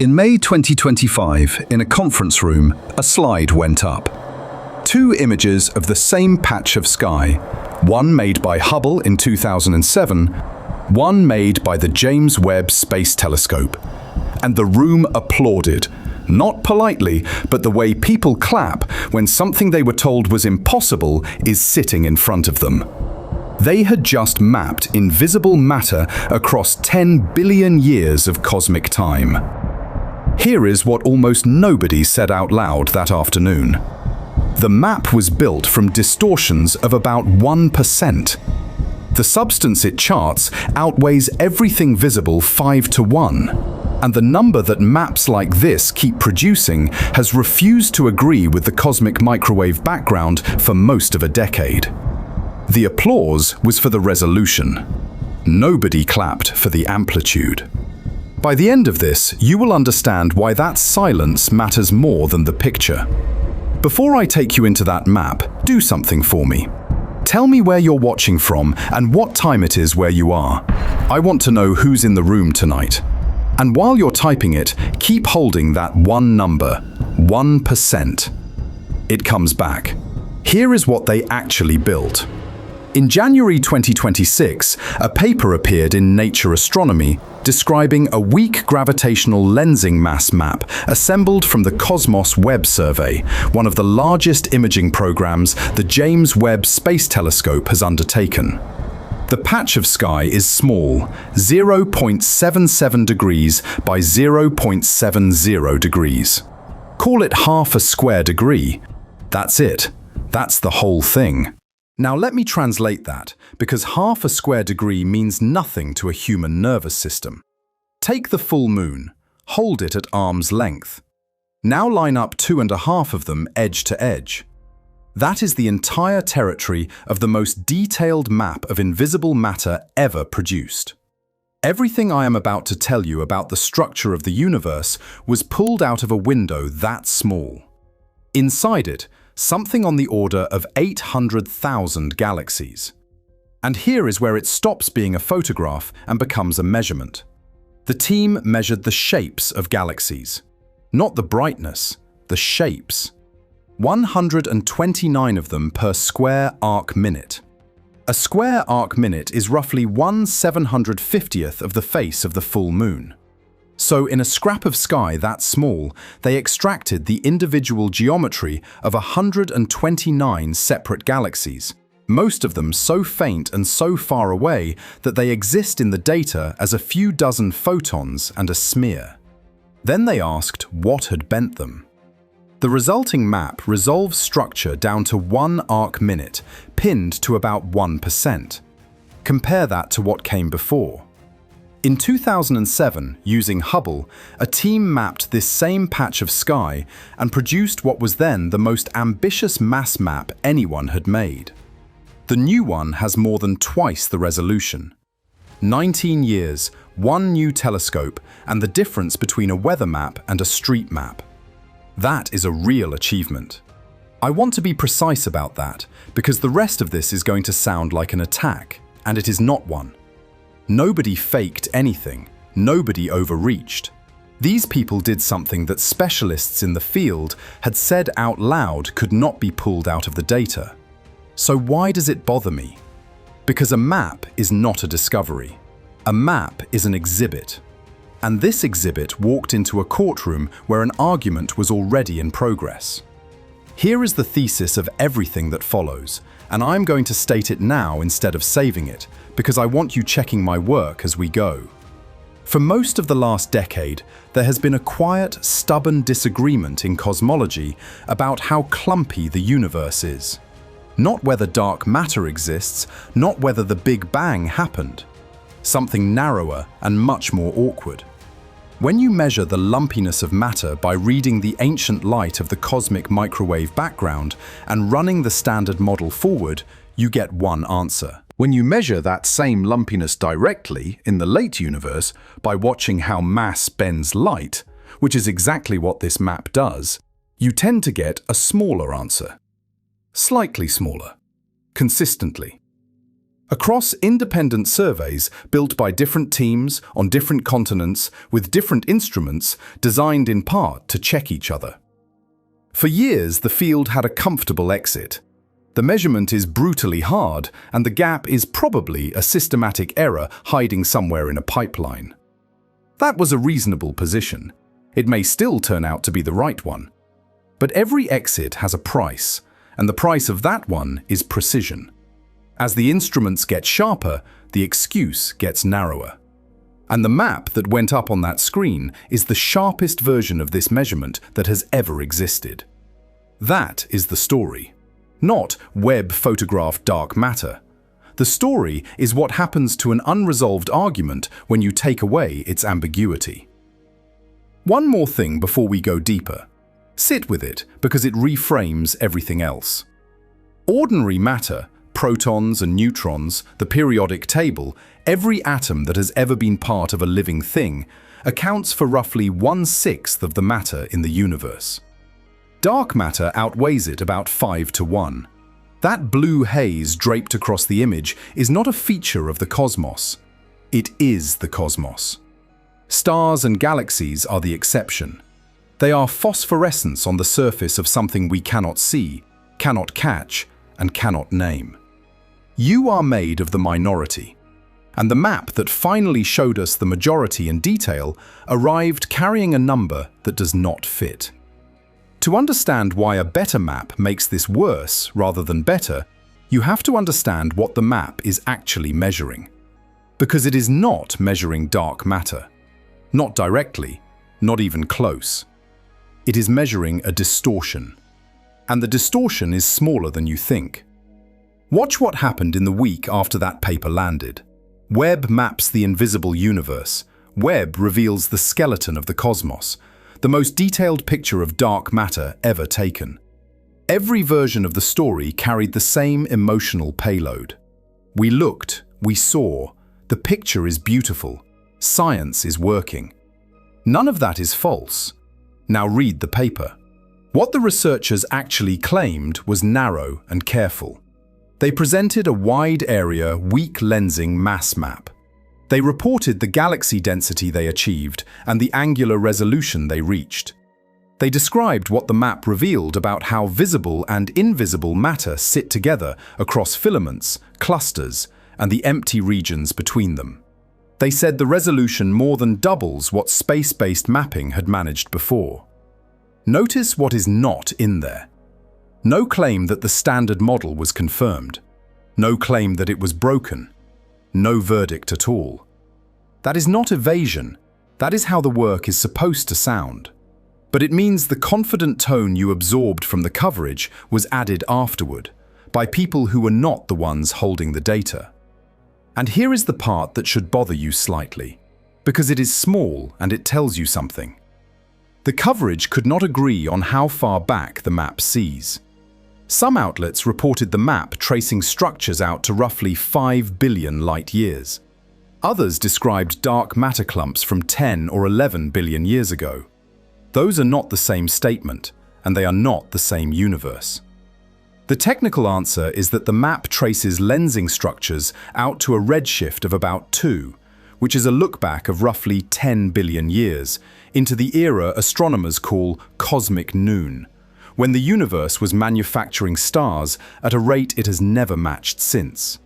In May 2025, in a conference room, a slide went up. Two images of the same patch of sky, one made by Hubble in 2007, one made by the James Webb Space Telescope. And the room applauded, not politely, but the way people clap when something they were told was impossible is sitting in front of them. They had just mapped invisible matter across 10 billion years of cosmic time. Here is what almost nobody said out loud that afternoon. The map was built from distortions of about 1%. The substance it charts outweighs everything visible 5 to 1, and the number that maps like this keep producing has refused to agree with the cosmic microwave background for most of a decade. The applause was for the resolution. Nobody clapped for the amplitude. By the end of this, you will understand why that silence matters more than the picture. Before I take you into that map, do something for me. Tell me where you're watching from and what time it is where you are. I want to know who's in the room tonight. And while you're typing it, keep holding that one number, 1%. It comes back. Here is what they actually built. In January 2026, a paper appeared in Nature Astronomy describing a weak gravitational lensing mass map assembled from the Cosmos Webb survey, one of the largest imaging programs the James Webb Space Telescope has undertaken. The patch of sky is small, 0.77 degrees by 0.70 degrees. Call it half a square degree. That's it. That's the whole thing. Now let me translate that, because half a square degree means nothing to a human nervous system. Take the full moon, hold it at arm's length. Now line up 2.5 of them edge to edge. That is the entire territory of the most detailed map of invisible matter ever produced. Everything I am about to tell you about the structure of the universe was pulled out of a window that small. Inside it, something on the order of 800,000 galaxies. And here is where it stops being a photograph and becomes a measurement. The team measured the shapes of galaxies. Not the brightness, the shapes. 129 of them per square arc minute. A square arc minute is roughly 1/750th of the face of the full moon. So in a scrap of sky that small, they extracted the individual geometry of 129 separate galaxies, most of them so faint and so far away that they exist in the data as a few dozen photons and a smear. Then they asked what had bent them. The resulting map resolves structure down to 1 arc minute, pinned to about 1%. Compare that to what came before. In 2007, using Hubble, a team mapped this same patch of sky and produced what was then the most ambitious mass map anyone had made. The new one has more than twice the resolution. 19 years, one new telescope, and the difference between a weather map and a street map. That is a real achievement. I want to be precise about that, because the rest of this is going to sound like an attack, and it is not one. Nobody faked anything. Nobody overreached. These people did something that specialists in the field had said out loud could not be pulled out of the data. So why does it bother me? Because a map is not a discovery. A map is an exhibit. And this exhibit walked into a courtroom where an argument was already in progress. Here is the thesis of everything that follows, and I'm going to state it now instead of saving it, because I want you checking my work as we go. For most of the last decade, there has been a quiet, stubborn disagreement in cosmology about how clumpy the universe is. Not whether dark matter exists, not whether the Big Bang happened. Something narrower and much more awkward. When you measure the lumpiness of matter by reading the ancient light of the cosmic microwave background and running the standard model forward, you get one answer. When you measure that same lumpiness directly in the late universe by watching how mass bends light, which is exactly what this map does, you tend to get a smaller answer. Slightly smaller. Consistently. Across independent surveys built by different teams on different continents with different instruments designed in part to check each other. For years, the field had a comfortable exit. The measurement is brutally hard, and the gap is probably a systematic error hiding somewhere in a pipeline. That was a reasonable position. It may still turn out to be the right one. But every exit has a price, and the price of that one is precision. As the instruments get sharper, the excuse gets narrower. And the map that went up on that screen is the sharpest version of this measurement that has ever existed. That is the story. Not Webb photographed dark matter. The story is what happens to an unresolved argument when you take away its ambiguity. One more thing before we go deeper. Sit with it because it reframes everything else. Ordinary matter, protons and neutrons, the periodic table, every atom that has ever been part of a living thing, accounts for roughly 1/6 of the matter in the universe. Dark matter outweighs it about 5 to 1. That blue haze draped across the image is not a feature of the cosmos. It is the cosmos. Stars and galaxies are the exception. They are phosphorescence on the surface of something we cannot see, cannot catch, and cannot name. You are made of the minority. And the map that finally showed us the majority in detail arrived carrying a number that does not fit. To understand why a better map makes this worse rather than better, you have to understand what the map is actually measuring. Because it is not measuring dark matter. Not directly, not even close. It is measuring a distortion. And the distortion is smaller than you think. Watch what happened in the week after that paper landed. Webb maps the invisible universe. Webb reveals the skeleton of the cosmos, the most detailed picture of dark matter ever taken. Every version of the story carried the same emotional payload. We looked, we saw, the picture is beautiful, science is working. None of that is false. Now read the paper. What the researchers actually claimed was narrow and careful. They presented a wide area, weak lensing mass map. They reported the galaxy density they achieved and the angular resolution they reached. They described what the map revealed about how visible and invisible matter sit together across filaments, clusters, and the empty regions between them. They said the resolution more than doubles what space-based mapping had managed before. Notice what is not in there. No claim that the standard model was confirmed. No claim that it was broken. No verdict at all. That is not evasion. That is how the work is supposed to sound. But it means the confident tone you absorbed from the coverage was added afterward, by people who were not the ones holding the data. And here is the part that should bother you slightly, because it is small and it tells you something. The coverage could not agree on how far back the map sees. Some outlets reported the map tracing structures out to roughly 5 billion light-years. Others described dark matter clumps from 10 or 11 billion years ago. Those are not the same statement, and they are not the same universe. The technical answer is that the map traces lensing structures out to a redshift of about 2, which is a look-back of roughly 10 billion years, into the era astronomers call cosmic noon, when the universe was manufacturing stars at a rate it has never matched since.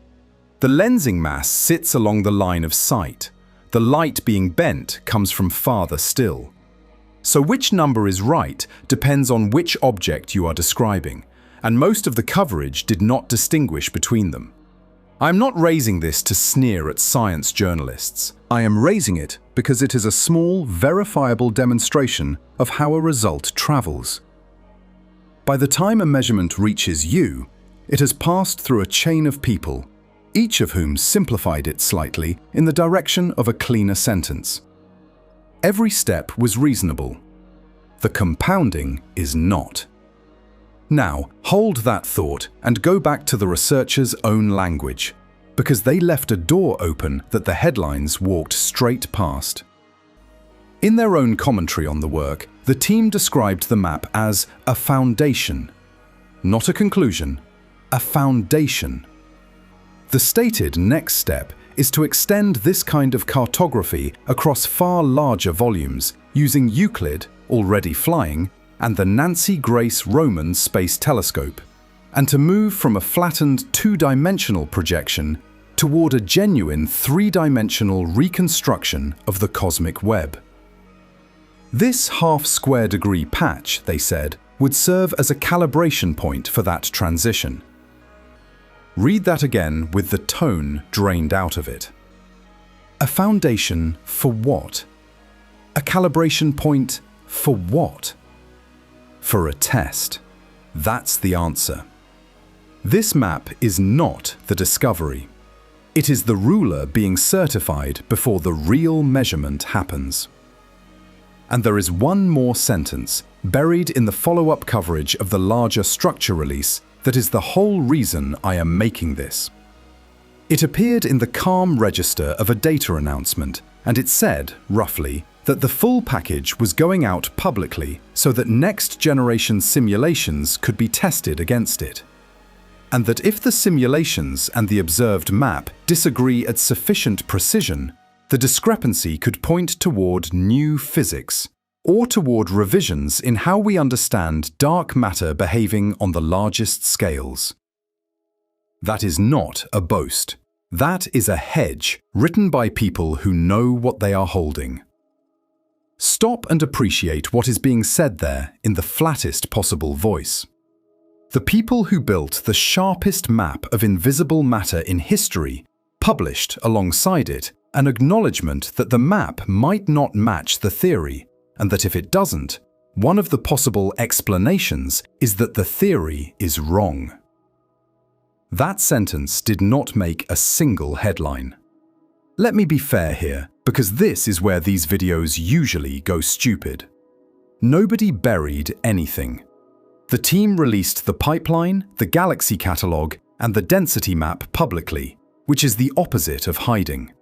The lensing mass sits along the line of sight. The light being bent comes from farther still. So which number is right depends on which object you are describing, and most of the coverage did not distinguish between them. I'm not raising this to sneer at science journalists. I am raising it because it is a small, verifiable demonstration of how a result travels. By the time a measurement reaches you, it has passed through a chain of people, each of whom simplified it slightly in the direction of a cleaner sentence. Every step was reasonable. The compounding is not. Now, hold that thought and go back to the researchers' own language, because they left a door open that the headlines walked straight past. In their own commentary on the work, the team described the map as a foundation. Not a conclusion, a foundation. The stated next step is to extend this kind of cartography across far larger volumes using Euclid, already flying, and the Nancy Grace Roman Space Telescope, and to move from a flattened two-dimensional projection toward a genuine three-dimensional reconstruction of the cosmic web. This half-square degree patch, they said, would serve as a calibration point for that transition. Read that again with the tone drained out of it. A foundation for what? A calibration point for what? For a test. That's the answer. This map is not the discovery. It is the ruler being certified before the real measurement happens. And there is one more sentence buried in the follow-up coverage of the larger structure release that is the whole reason I am making this. It appeared in the calm register of a data announcement, and it said, roughly, that the full package was going out publicly so that next-generation simulations could be tested against it. And that if the simulations and the observed map disagree at sufficient precision, the discrepancy could point toward new physics, or toward revisions in how we understand dark matter behaving on the largest scales. That is not a boast. That is a hedge written by people who know what they are holding. Stop and appreciate what is being said there in the flattest possible voice. The people who built the sharpest map of invisible matter in history published alongside it an acknowledgement that the map might not match the theory, and that if it doesn't, one of the possible explanations is that the theory is wrong. That sentence did not make a single headline. Let me be fair here, because this is where these videos usually go stupid. Nobody buried anything. The team released the pipeline, the galaxy catalogue, and the density map publicly, which is the opposite of hiding.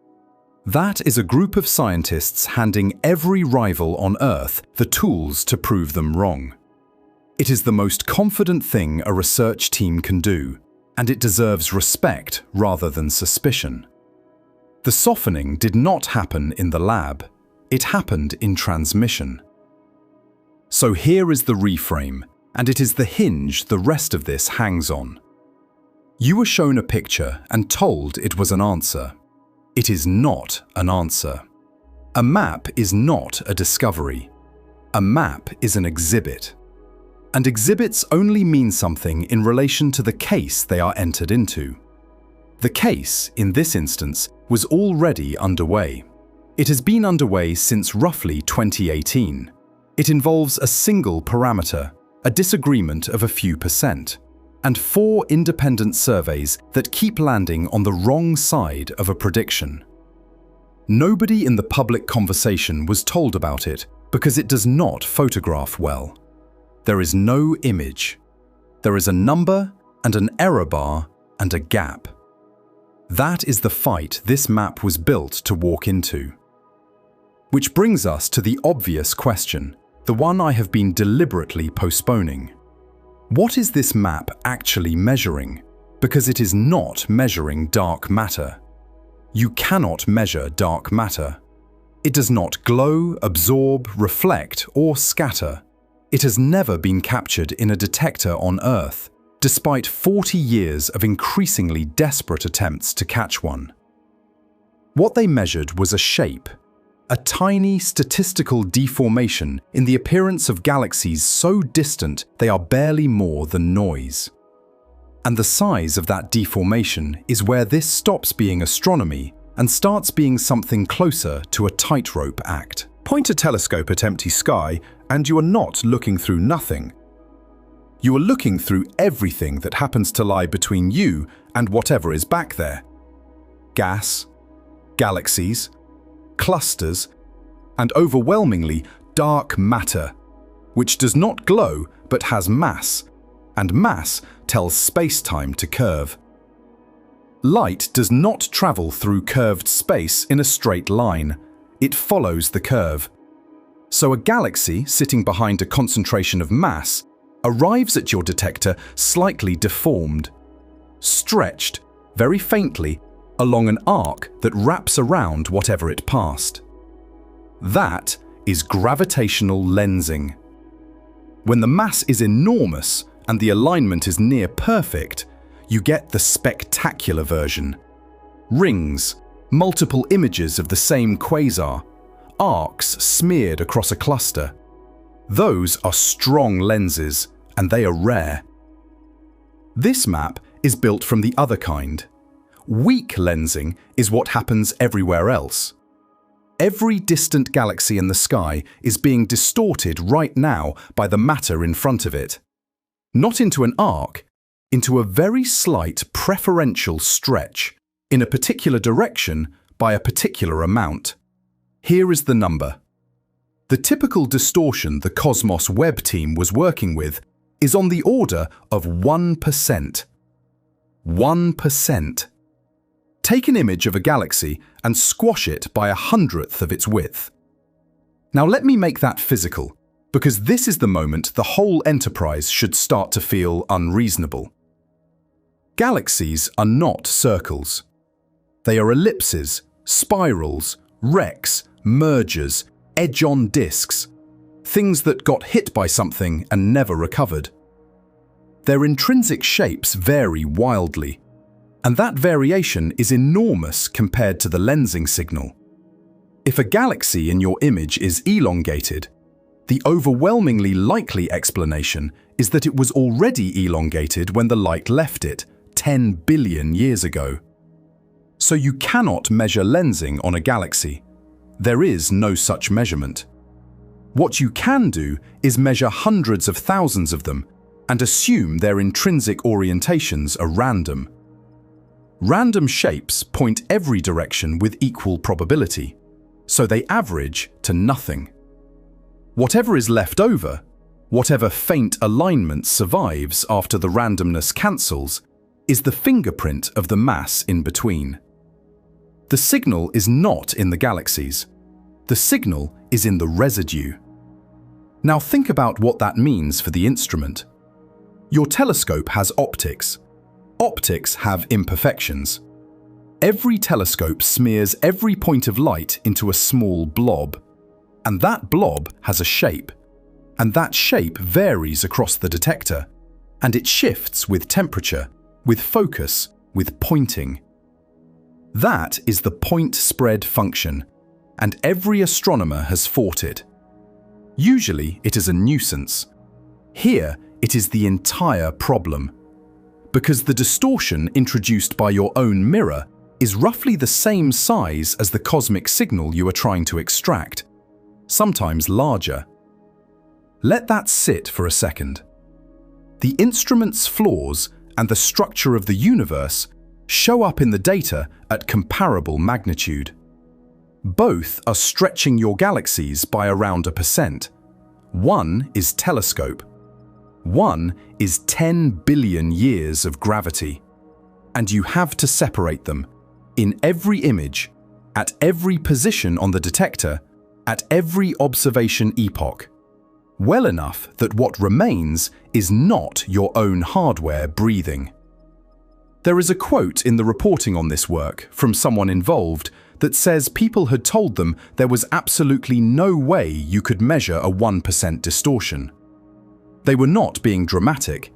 That is a group of scientists handing every rival on Earth the tools to prove them wrong. It is the most confident thing a research team can do, and it deserves respect rather than suspicion. The softening did not happen in the lab, it happened in transmission. So here is the reframe, and it is the hinge the rest of this hangs on. You were shown a picture and told it was an answer. It is not an answer. A map is not a discovery. A map is an exhibit. And exhibits only mean something in relation to the case they are entered into. The case, in this instance, was already underway. It has been underway since roughly 2018. It involves a single parameter, a disagreement of a few percent, and 4 independent surveys that keep landing on the wrong side of a prediction. Nobody in the public conversation was told about it because it does not photograph well. There is no image. There is a number and an error bar and a gap. That is the fight this map was built to walk into. Which brings us to the obvious question, the one I have been deliberately postponing. What is this map actually measuring? Because it is not measuring dark matter. You cannot measure dark matter. It does not glow, absorb, reflect, or scatter. It has never been captured in a detector on Earth, despite 40 years of increasingly desperate attempts to catch one. What they measured was a shape, a tiny statistical deformation in the appearance of galaxies so distant they are barely more than noise. And the size of that deformation is where this stops being astronomy and starts being something closer to a tightrope act. Point a telescope at empty sky and you are not looking through nothing. You are looking through everything that happens to lie between you and whatever is back there. Gas, galaxies, clusters, and overwhelmingly dark matter, which does not glow but has mass, and mass tells space-time to curve. Light does not travel through curved space in a straight line. It follows the curve. So a galaxy sitting behind a concentration of mass arrives at your detector slightly deformed, stretched, very faintly, along an arc that wraps around whatever it passed. That is gravitational lensing. When the mass is enormous and the alignment is near perfect, you get the spectacular version. Rings, multiple images of the same quasar, arcs smeared across a cluster. Those are strong lenses, and they are rare. This map is built from the other kind. Weak lensing is what happens everywhere else. Every distant galaxy in the sky is being distorted right now by the matter in front of it. Not into an arc, into a very slight preferential stretch in a particular direction by a particular amount. Here is the number. The typical distortion the Cosmos Webb team was working with is on the order of 1%. 1%. Take an image of a galaxy and squash it by 100th of its width. Now let me make that physical, because this is the moment the whole enterprise should start to feel unreasonable. Galaxies are not circles. They are ellipses, spirals, wrecks, mergers, edge-on disks, things that got hit by something and never recovered. Their intrinsic shapes vary wildly, and that variation is enormous compared to the lensing signal. If a galaxy in your image is elongated, the overwhelmingly likely explanation is that it was already elongated when the light left it 10 billion years ago. So you cannot measure lensing on a galaxy. There is no such measurement. What you can do is measure hundreds of thousands of them and assume their intrinsic orientations are random. Random shapes point every direction with equal probability, so they average to nothing. Whatever is left over, whatever faint alignment survives after the randomness cancels, is the fingerprint of the mass in between. The signal is not in the galaxies. The signal is in the residue. Now think about what that means for the instrument. Your telescope has optics. Optics have imperfections. Every telescope smears every point of light into a small blob. And that blob has a shape. And that shape varies across the detector. And it shifts with temperature, with focus, with pointing. That is the point spread function, and every astronomer has fought it. Usually it is a nuisance. Here it is the entire problem. Because the distortion introduced by your own mirror is roughly the same size as the cosmic signal you are trying to extract, sometimes larger. Let that sit for a second. The instrument's flaws and the structure of the universe show up in the data at comparable magnitude. Both are stretching your galaxies by around 1%. One is telescope. One is 10 billion years of gravity. And you have to separate them in every image, at every position on the detector, at every observation epoch, well enough that what remains is not your own hardware breathing. There is a quote in the reporting on this work from someone involved that says people had told them there was absolutely no way you could measure a 1% distortion. They were not being dramatic.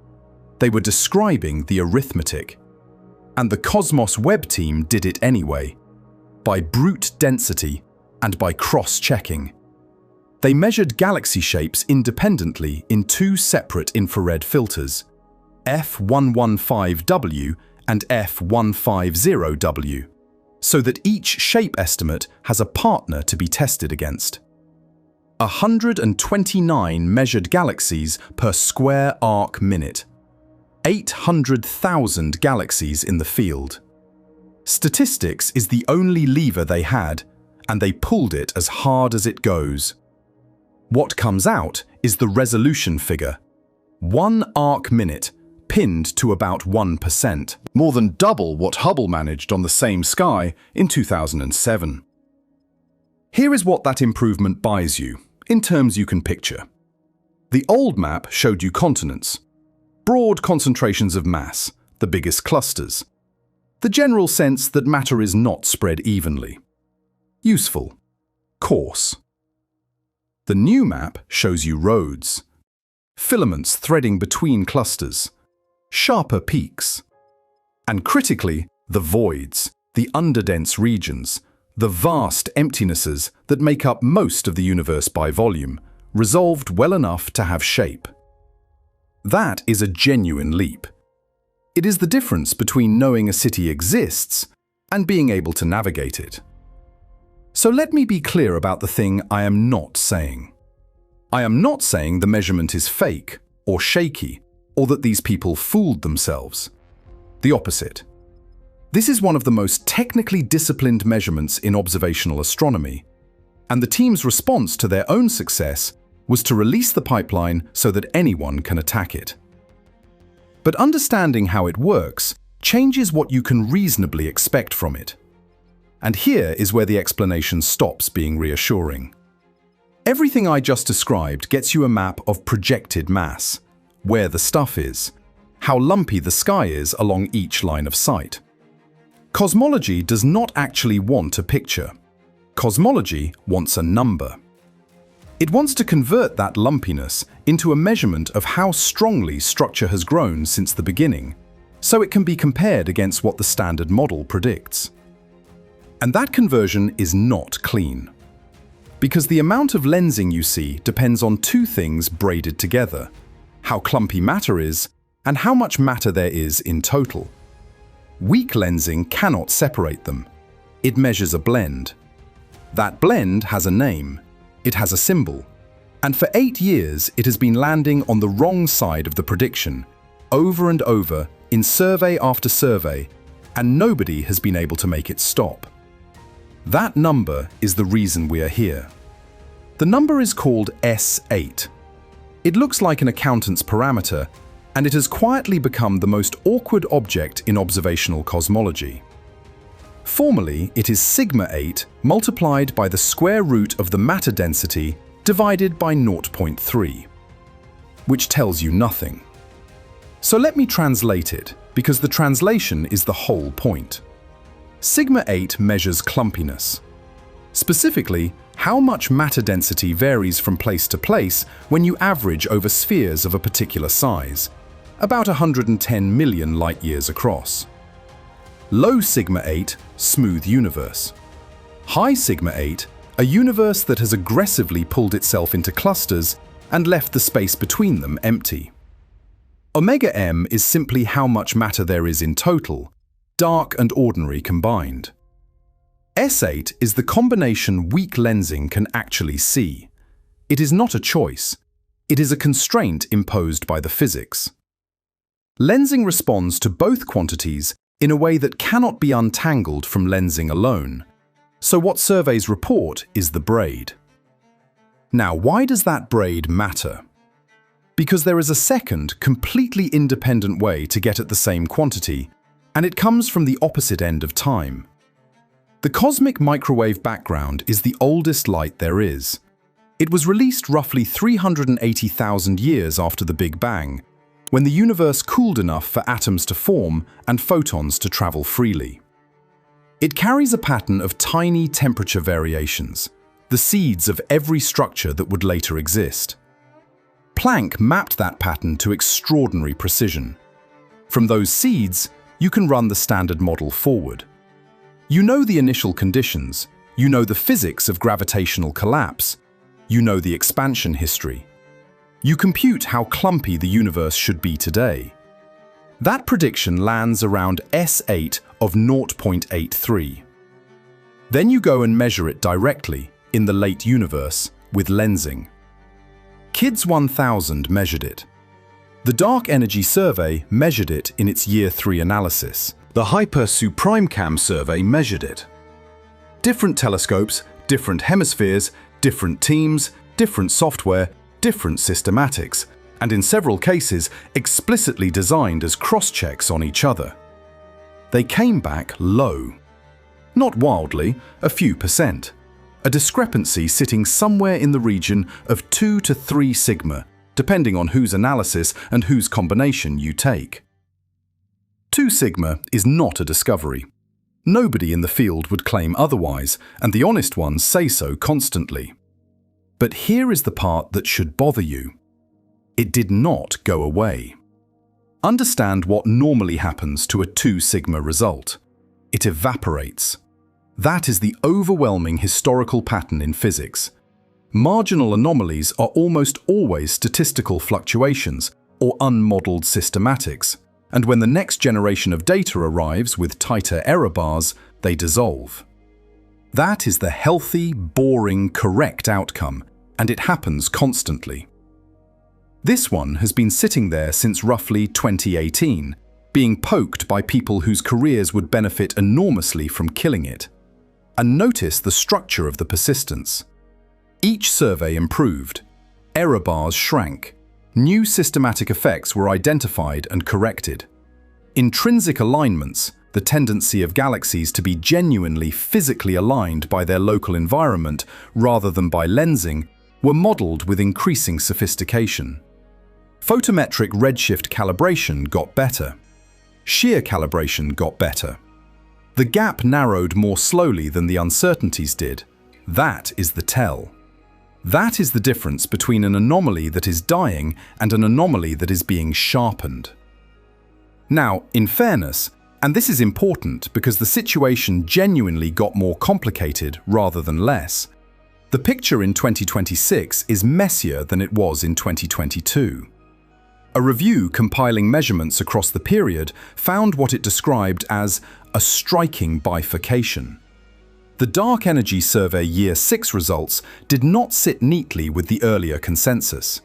They were describing the arithmetic. And the Cosmos Webb team did it anyway, by brute density and by cross-checking. They measured galaxy shapes independently in two separate infrared filters, F115W and F150W, so that each shape estimate has a partner to be tested against. 129 measured galaxies per square arc minute. 800,000 galaxies in the field. Statistics is the only lever they had, and they pulled it as hard as it goes. What comes out is the resolution figure. 1 arc minute, pinned to about 1%, more than double what Hubble managed on the same sky in 2007. Here is what that improvement buys you, in terms you can picture. The old map showed you continents, broad concentrations of mass, the biggest clusters. The general sense that matter is not spread evenly. Useful. Coarse. The new map shows you roads, filaments threading between clusters, sharper peaks, and critically, the voids, the underdense regions, the vast emptinesses that make up most of the universe by volume, resolved well enough to have shape. That is a genuine leap. It is the difference between knowing a city exists and being able to navigate it. So let me be clear about the thing I am not saying. I am not saying the measurement is fake or shaky, or that these people fooled themselves. The opposite. This is one of the most technically disciplined measurements in observational astronomy, and the team's response to their own success was to release the pipeline so that anyone can attack it. But understanding how it works changes what you can reasonably expect from it. And here is where the explanation stops being reassuring. Everything I just described gets you a map of projected mass, where the stuff is, how lumpy the sky is along each line of sight. Cosmology does not actually want a picture. Cosmology wants a number. It wants to convert that lumpiness into a measurement of how strongly structure has grown since the beginning, so it can be compared against what the standard model predicts. And that conversion is not clean. Because the amount of lensing you see depends on two things braided together: how clumpy matter is and how much matter there is in total. Weak lensing cannot separate them. It measures a blend. That blend has a name. It has a symbol. And for 8 years, it has been landing on the wrong side of the prediction, over and over, in survey after survey, and nobody has been able to make it stop. That number is the reason we are here. The number is called S8. It looks like an accountant's parameter, and it has quietly become the most awkward object in observational cosmology. Formally, it is sigma 8 multiplied by the square root of the matter density divided by 0.3, which tells you nothing. So let me translate it, because the translation is the whole point. Sigma 8 measures clumpiness. Specifically, how much matter density varies from place to place when you average over spheres of a particular size, about 110 million light-years across. Low sigma 8, smooth universe. High sigma 8, a universe that has aggressively pulled itself into clusters and left the space between them empty. Omega m is simply how much matter there is in total, dark and ordinary combined. S8 is the combination weak lensing can actually see. It is not a choice. It is a constraint imposed by the physics. Lensing responds to both quantities in a way that cannot be untangled from lensing alone. So what surveys report is the braid. Now, why does that braid matter? Because there is a second, completely independent way to get at the same quantity, and it comes from the opposite end of time. The cosmic microwave background is the oldest light there is. It was released roughly 380,000 years after the Big Bang, when the universe cooled enough for atoms to form and photons to travel freely. It carries a pattern of tiny temperature variations, the seeds of every structure that would later exist. Planck mapped that pattern to extraordinary precision. From those seeds, you can run the standard model forward. You know the initial conditions, you know the physics of gravitational collapse, you know the expansion history. You compute how clumpy the universe should be today. That prediction lands around S8 of 0.83. Then you go and measure it directly, in the late universe, with lensing. KIDS 1000 measured it. The Dark Energy Survey measured it in its Year 3 analysis. The Hyper-SuPrimeCam survey measured it. Different telescopes, different hemispheres, different teams, different software, different systematics, and in several cases explicitly designed as cross-checks on each other. They came back low. Not wildly, a few percent. A discrepancy sitting somewhere in the region of 2 to 3 sigma, depending on whose analysis and whose combination you take. 2 sigma is not a discovery. Nobody in the field would claim otherwise, and the honest ones say so constantly. But here is the part that should bother you. It did not go away. Understand what normally happens to a 2 sigma result. It evaporates. That is the overwhelming historical pattern in physics. Marginal anomalies are almost always statistical fluctuations or unmodeled systematics, and when the next generation of data arrives with tighter error bars, they dissolve. That is the healthy, boring, correct outcome, and it happens constantly. This one has been sitting there since roughly 2018, being poked by people whose careers would benefit enormously from killing it. And notice the structure of the persistence. Each survey improved. Error bars shrank. New systematic effects were identified and corrected. Intrinsic alignments, the tendency of galaxies to be genuinely physically aligned by their local environment rather than by lensing, were modeled with increasing sophistication. Photometric redshift calibration got better. Shear calibration got better. The gap narrowed more slowly than the uncertainties did. That is the tell. That is the difference between an anomaly that is dying and an anomaly that is being sharpened. Now, in fairness, and this is important because the situation genuinely got more complicated rather than less, the picture in 2026 is messier than it was in 2022. A review compiling measurements across the period found what it described as a striking bifurcation. The Dark Energy Survey Year 6 results did not sit neatly with the earlier consensus.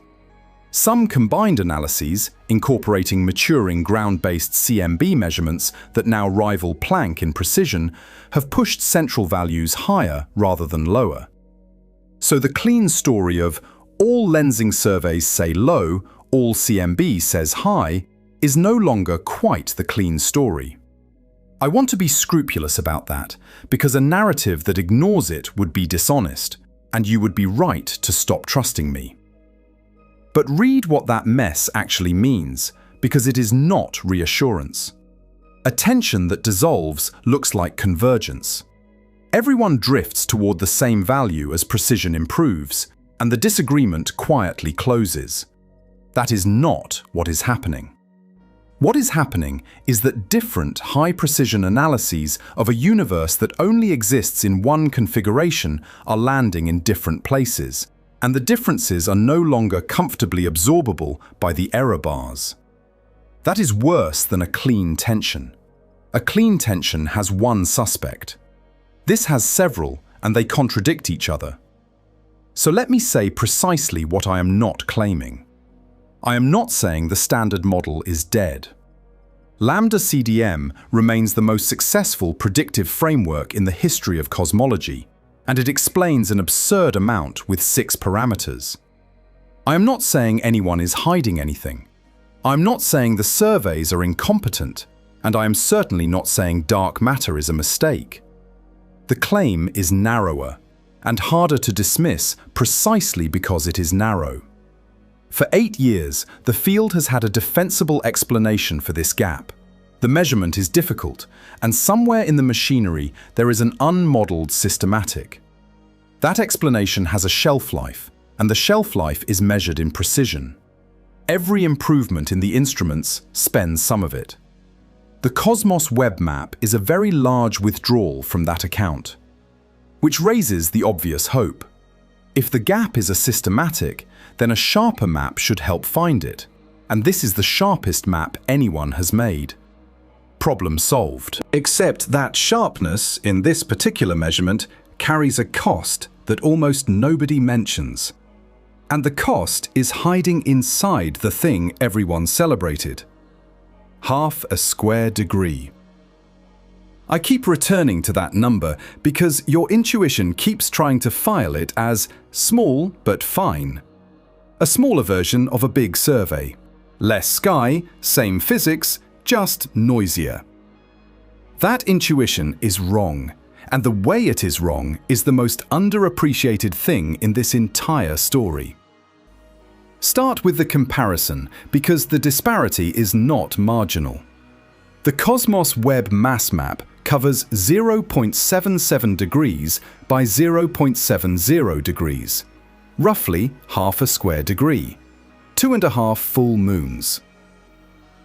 Some combined analyses, incorporating maturing ground-based CMB measurements that now rival Planck in precision, have pushed central values higher rather than lower. So the clean story of all lensing surveys say low, all CMB says high, is no longer quite the clean story. I want to be scrupulous about that, because a narrative that ignores it would be dishonest, and you would be right to stop trusting me. But read what that mess actually means, because it is not reassurance. Attention that dissolves looks like convergence. Everyone drifts toward the same value as precision improves, and the disagreement quietly closes. That is not what is happening. What is happening is that different high-precision analyses of a universe that only exists in one configuration are landing in different places, and the differences are no longer comfortably absorbable by the error bars. That is worse than a clean tension. A clean tension has one suspect. This has several, and they contradict each other. So let me say precisely what I am not claiming. I am not saying the standard model is dead. Lambda CDM remains the most successful predictive framework in the history of cosmology, and it explains an absurd amount with 6 parameters. I am not saying anyone is hiding anything. I am not saying the surveys are incompetent, and I am certainly not saying dark matter is a mistake. The claim is narrower, and harder to dismiss precisely because it is narrow. For 8 years, the field has had a defensible explanation for this gap. The measurement is difficult, and somewhere in the machinery there is an unmodeled systematic. That explanation has a shelf life, and the shelf life is measured in precision. Every improvement in the instruments spends some of it. The Cosmos Web map is a very large withdrawal from that account, which raises the obvious hope. If the gap is a systematic, then a sharper map should help find it, and this is the sharpest map anyone has made. Problem solved. Except that sharpness in this particular measurement carries a cost that almost nobody mentions. And the cost is hiding inside the thing everyone celebrated. Half a square degree. I keep returning to that number because your intuition keeps trying to file it as small but fine. A smaller version of a big survey. Less sky, same physics, just noisier. That intuition is wrong, and the way it is wrong is the most underappreciated thing in this entire story. Start with the comparison because the disparity is not marginal. The Cosmos Webb mass map covers 0.77 degrees by 0.70 degrees, roughly half a square degree, 2.5 full moons.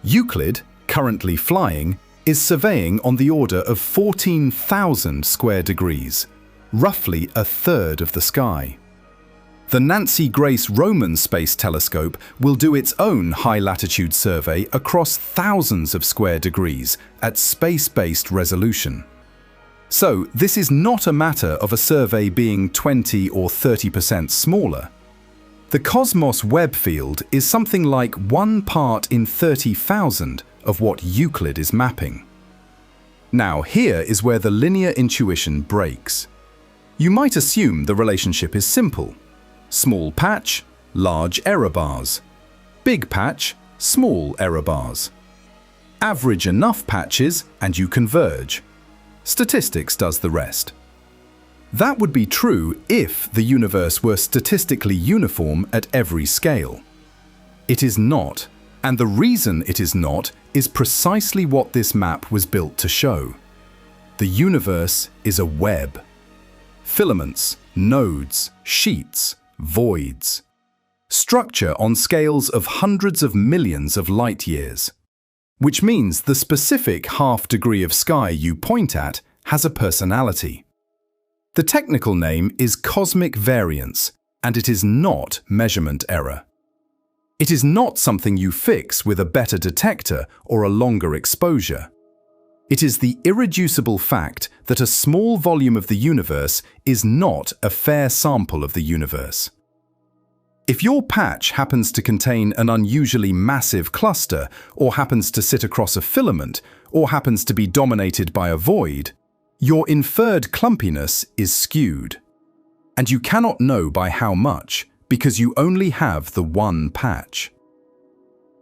Euclid, currently flying, is surveying on the order of 14,000 square degrees, roughly a third of the sky. The Nancy Grace Roman Space Telescope will do its own high-latitude survey across thousands of square degrees at space-based resolution. So, this is not a matter of a survey being 20 or 30% smaller. The Cosmos Webb field is something like 1 part in 30,000 of what Euclid is mapping. Now, here is where the linear intuition breaks. You might assume the relationship is simple. Small patch, large error bars. Big patch, small error bars. Average enough patches and you converge. Statistics does the rest. That would be true if the universe were statistically uniform at every scale. It is not, and the reason it is not is precisely what this map was built to show. The universe is a web. Filaments, nodes, sheets, voids. Structure on scales of hundreds of millions of light years. Which means the specific half degree of sky you point at has a personality. The technical name is cosmic variance, and it is not measurement error. It is not something you fix with a better detector or a longer exposure. It is the irreducible fact that a small volume of the universe is not a fair sample of the universe. If your patch happens to contain an unusually massive cluster, or happens to sit across a filament, or happens to be dominated by a void, your inferred clumpiness is skewed. And you cannot know by how much, because you only have the one patch.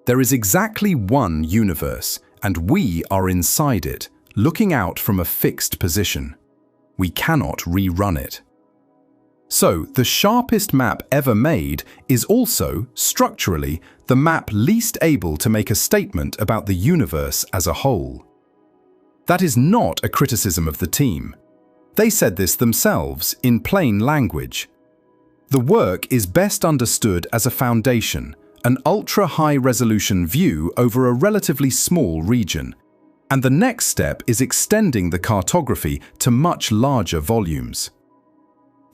There is exactly one universe, and we are inside it, looking out from a fixed position. We cannot rerun it. So, the sharpest map ever made is also, structurally, the map least able to make a statement about the universe as a whole. That is not a criticism of the team. They said this themselves, in plain language. The work is best understood as a foundation, an ultra-high-resolution view over a relatively small region, and the next step is extending the cartography to much larger volumes.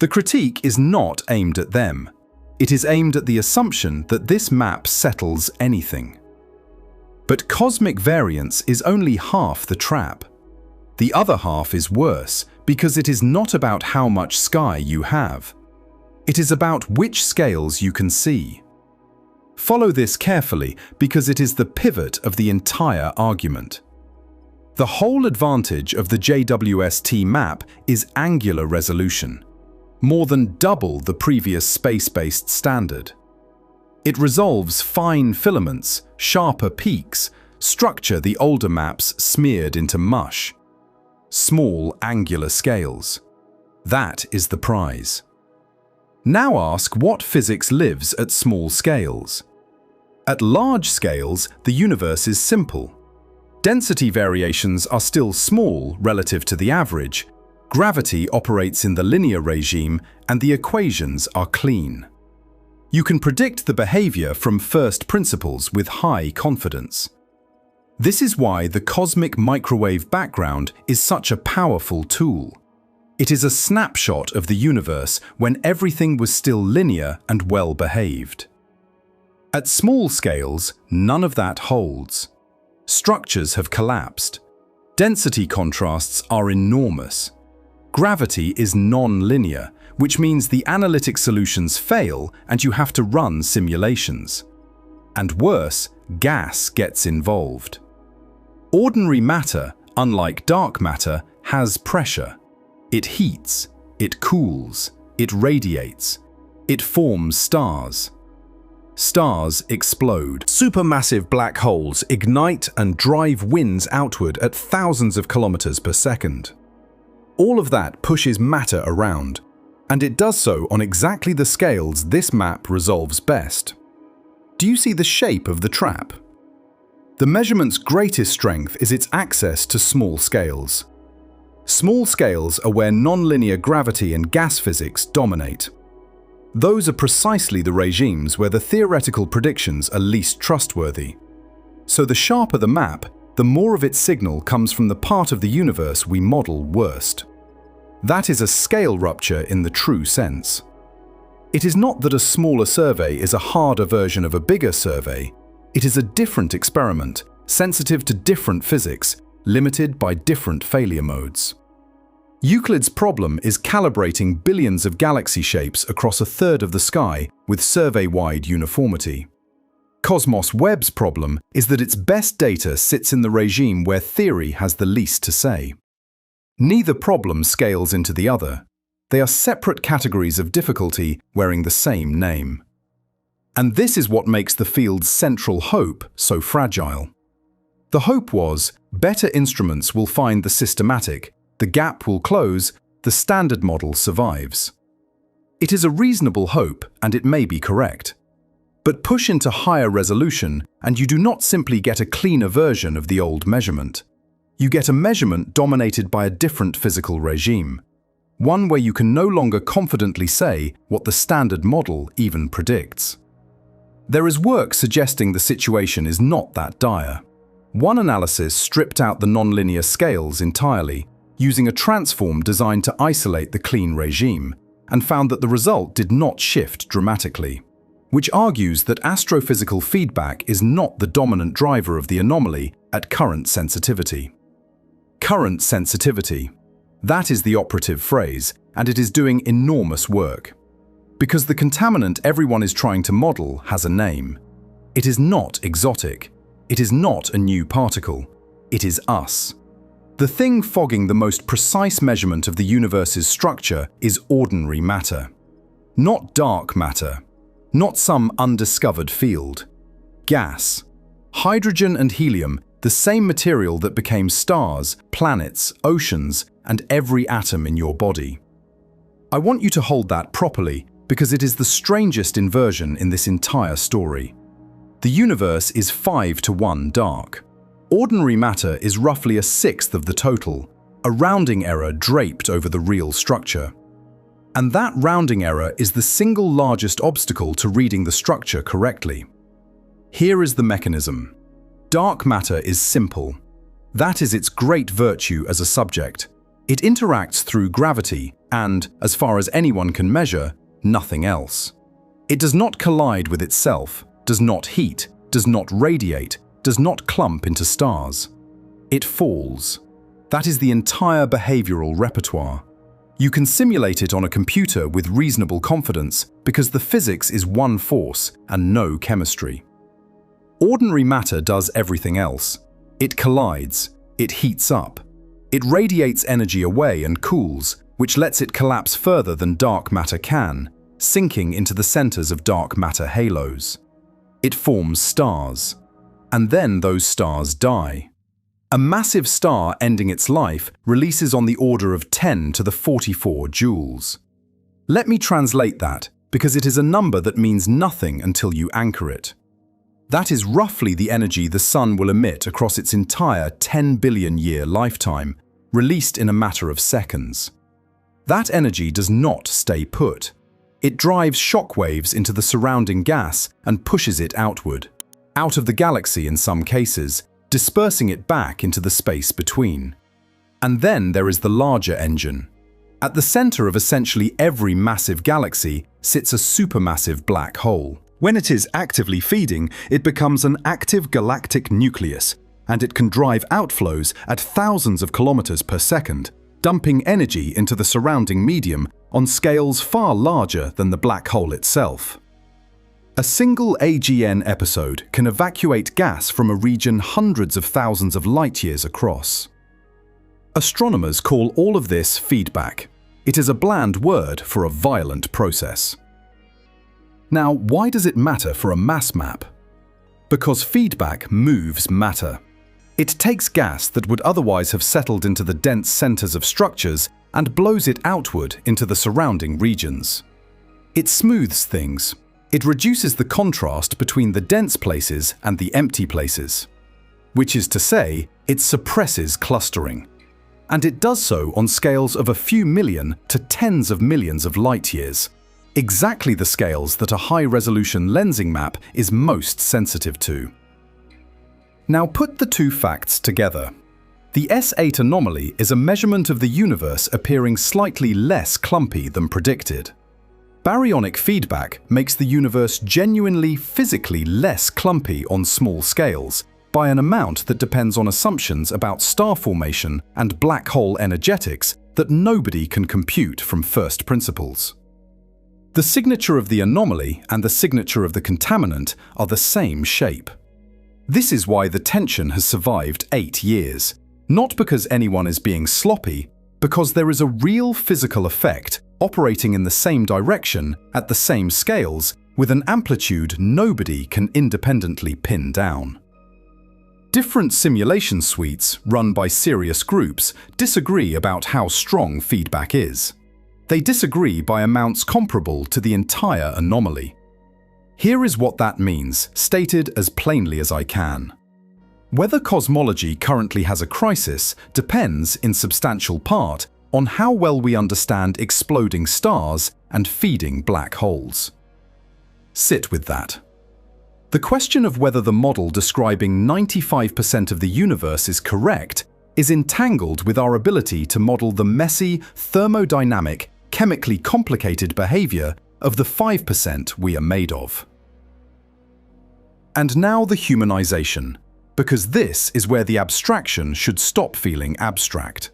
The critique is not aimed at them. It is aimed at the assumption that this map settles anything. But cosmic variance is only half the trap. The other half is worse because it is not about how much sky you have. It is about which scales you can see. Follow this carefully because it is the pivot of the entire argument. The whole advantage of the JWST map is angular resolution, more than double the previous space-based standard. It resolves fine filaments, sharper peaks, structure the older maps smeared into mush. Small angular scales. That is the prize. Now ask what physics lives at small scales. At large scales, the universe is simple. Density variations are still small relative to the average. Gravity operates in the linear regime, and the equations are clean. You can predict the behavior from first principles with high confidence. This is why the cosmic microwave background is such a powerful tool. It is a snapshot of the universe when everything was still linear and well-behaved. At small scales, none of that holds. Structures have collapsed. Density contrasts are enormous. Gravity is non-linear, which means the analytic solutions fail and you have to run simulations. And worse, gas gets involved. Ordinary matter, unlike dark matter, has pressure. It heats, it cools, it radiates, it forms stars. Stars explode. Supermassive black holes ignite and drive winds outward at thousands of kilometers per second. All of that pushes matter around, and it does so on exactly the scales this map resolves best. Do you see the shape of the trap? The measurement's greatest strength is its access to small scales. Small scales are where nonlinear gravity and gas physics dominate. Those are precisely the regimes where the theoretical predictions are least trustworthy. So the sharper the map, the more of its signal comes from the part of the universe we model worst. That is a scale rupture in the true sense. It is not that a smaller survey is a harder version of a bigger survey. It is a different experiment, sensitive to different physics, limited by different failure modes. Euclid's problem is calibrating billions of galaxy shapes across a third of the sky with survey-wide uniformity. Cosmos Webb's problem is that its best data sits in the regime where theory has the least to say. Neither problem scales into the other. They are separate categories of difficulty wearing the same name. And this is what makes the field's central hope so fragile. The hope was, better instruments will find the systematic, the gap will close, the standard model survives. It is a reasonable hope, and it may be correct. But push into higher resolution, and you do not simply get a cleaner version of the old measurement. You get a measurement dominated by a different physical regime. One where you can no longer confidently say what the standard model even predicts. There is work suggesting the situation is not that dire. One analysis stripped out the nonlinear scales entirely, using a transform designed to isolate the clean regime, and found that the result did not shift dramatically, which argues that astrophysical feedback is not the dominant driver of the anomaly at current sensitivity. Current sensitivity. That is the operative phrase, and it is doing enormous work. Because the contaminant everyone is trying to model has a name. It is not exotic. It is not a new particle. It is us. The thing fogging the most precise measurement of the universe's structure is ordinary matter. Not dark matter. Not some undiscovered field. Gas. Hydrogen and helium, the same material that became stars, planets, oceans, and every atom in your body. I want you to hold that properly because it is the strangest inversion in this entire story. The universe is 5-to-1 dark. Ordinary matter is roughly a sixth of the total, a rounding error draped over the real structure. And that rounding error is the single largest obstacle to reading the structure correctly. Here is the mechanism. Dark matter is simple. That is its great virtue as a subject. It interacts through gravity and, as far as anyone can measure, nothing else. It does not collide with itself, does not heat, does not radiate, does not clump into stars. It falls. That is the entire behavioral repertoire. You can simulate it on a computer with reasonable confidence because the physics is one force and no chemistry. Ordinary matter does everything else. It collides, it heats up. It radiates energy away and cools, which lets it collapse further than dark matter can, sinking into the centers of dark matter halos. It forms stars. And then those stars die. A massive star ending its life releases on the order of 10 to the 44 joules. Let me translate that, because it is a number that means nothing until you anchor it. That is roughly the energy the Sun will emit across its entire 10 billion year lifetime, released in a matter of seconds. That energy does not stay put. It drives shock waves into the surrounding gas and pushes it outward. Out of the galaxy in some cases, dispersing it back into the space between. And then there is the larger engine. At the center of essentially every massive galaxy sits a supermassive black hole. When it is actively feeding, it becomes an active galactic nucleus, and it can drive outflows at thousands of kilometers per second, dumping energy into the surrounding medium on scales far larger than the black hole itself. A single AGN episode can evacuate gas from a region hundreds of thousands of light-years across. Astronomers call all of this feedback. It is a bland word for a violent process. Now, why does it matter for a mass map? Because feedback moves matter. It takes gas that would otherwise have settled into the dense centers of structures and blows it outward into the surrounding regions. It smooths things. It reduces the contrast between the dense places and the empty places. which is to say, it suppresses clustering. And it does so on scales of a few million to tens of millions of light-years, exactly the scales that a high-resolution lensing map is most sensitive to. Now put the two facts together. The S8 anomaly is a measurement of the universe appearing slightly less clumpy than predicted. Baryonic feedback makes the universe genuinely physically less clumpy on small scales, by an amount that depends on assumptions about star formation and black hole energetics that nobody can compute from first principles. The signature of the anomaly and the signature of the contaminant are the same shape. This is why the tension has survived 8 years, not because anyone is being sloppy, because there is a real physical effect operating in the same direction at the same scales with an amplitude nobody can independently pin down. Different simulation suites, run by serious groups, disagree about how strong feedback is. They disagree by amounts comparable to the entire anomaly. Here is what that means, stated as plainly as I can. Whether cosmology currently has a crisis depends, in substantial part, on how well we understand exploding stars and feeding black holes. Sit with that. The question of whether the model describing 95% of the universe is correct is entangled with our ability to model the messy, thermodynamic, chemically complicated behavior of the 5% we are made of. And now the humanization, because this is where the abstraction should stop feeling abstract.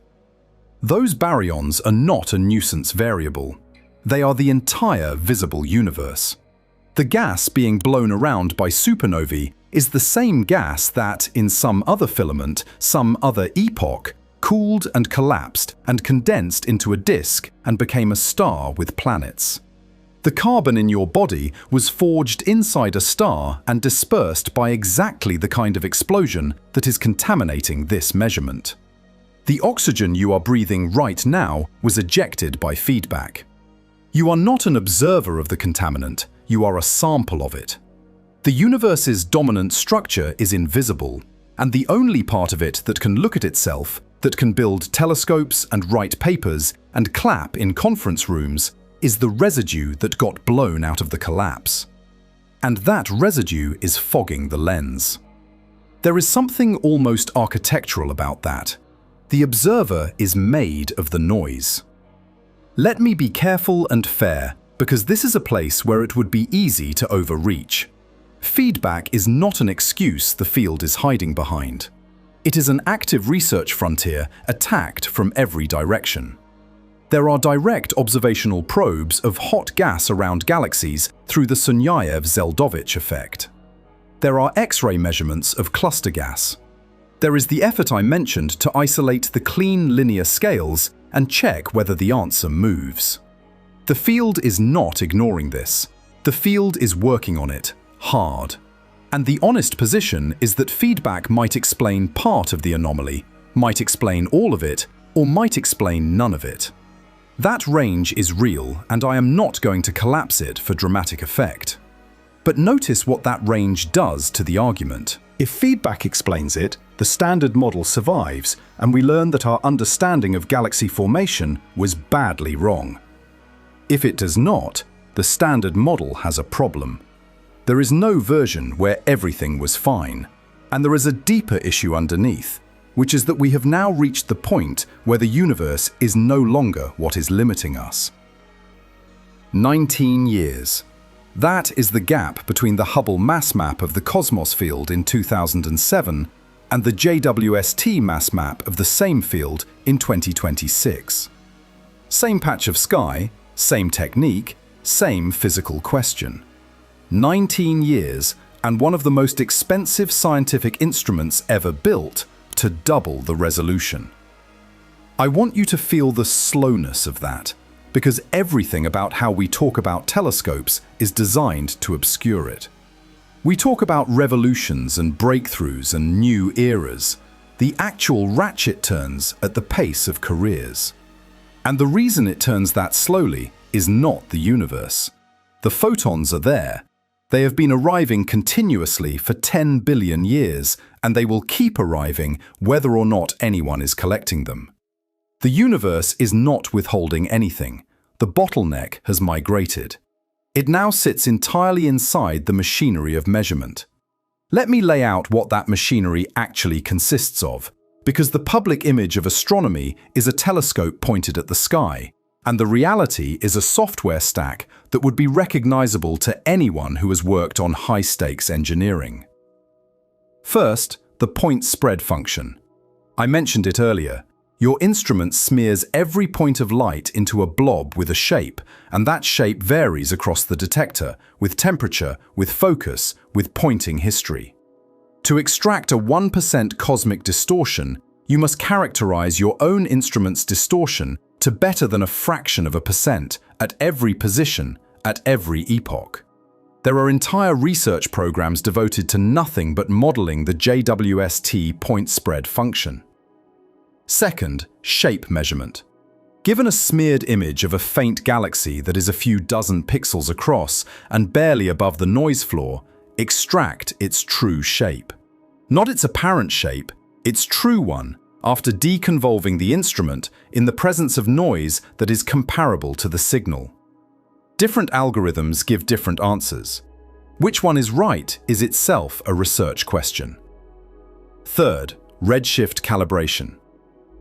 Those baryons are not a nuisance variable. They are the entire visible universe. The gas being blown around by supernovae is the same gas that, in some other filament, some other epoch, cooled and collapsed and condensed into a disk and became a star with planets. The carbon in your body was forged inside a star and dispersed by exactly the kind of explosion that is contaminating this measurement. The oxygen you are breathing right now was ejected by feedback. You are not an observer of the contaminant, you are a sample of it. The universe's dominant structure is invisible, and the only part of it that can look at itself, that can build telescopes and write papers and clap in conference rooms, is the residue that got blown out of the collapse. And that residue is fogging the lens. There is something almost architectural about that. The observer is made of the noise. Let me be careful and fair, because this is a place where it would be easy to overreach. Feedback is not an excuse the field is hiding behind. It is an active research frontier attacked from every direction. There are direct observational probes of hot gas around galaxies through the Sunyaev-Zeldovich effect. There are X-ray measurements of cluster gas. There is the effort I mentioned to isolate the clean linear scales and check whether the answer moves. The field is not ignoring this. The field is working on it, hard. And the honest position is that feedback might explain part of the anomaly, might explain all of it, or might explain none of it. That range is real, and I am not going to collapse it for dramatic effect. But notice what that range does to the argument. If feedback explains it, the standard model survives, and we learn that our understanding of galaxy formation was badly wrong. If it does not, the standard model has a problem. There is no version where everything was fine, and there is a deeper issue underneath, which is that we have now reached the point where the universe is no longer what is limiting us. 19 years. That is the gap between the Hubble mass map of the cosmos field in 2007 and the JWST mass map of the same field in 2026. Same patch of sky, same technique, same physical question. 19 years and one of the most expensive scientific instruments ever built to double the resolution. I want you to feel the slowness of that, because everything about how we talk about telescopes is designed to obscure it. We talk about revolutions and breakthroughs and new eras, the actual ratchet turns at the pace of careers. And the reason it turns that slowly is not the universe. The photons are there. They have been arriving continuously for 10 billion years, and they will keep arriving whether or not anyone is collecting them. The universe is not withholding anything. The bottleneck has migrated. It now sits entirely inside the machinery of measurement. Let me lay out what that machinery actually consists of, because the public image of astronomy is a telescope pointed at the sky, and the reality is a software stack that would be recognizable to anyone who has worked on high-stakes engineering. First, the point spread function. I mentioned it earlier. Your instrument smears every point of light into a blob with a shape, and that shape varies across the detector, with temperature, with focus, with pointing history. To extract a 1% cosmic distortion, you must characterize your own instrument's distortion to better than a fraction of a percent at every position, at every epoch. There are entire research programs devoted to nothing but modeling the JWST point spread function. Second, shape measurement. Given a smeared image of a faint galaxy that is a few dozen pixels across and barely above the noise floor, extract its true shape. Not its apparent shape, its true one, after deconvolving the instrument in the presence of noise that is comparable to the signal. Different algorithms give different answers. Which one is right is itself a research question. Third, redshift calibration.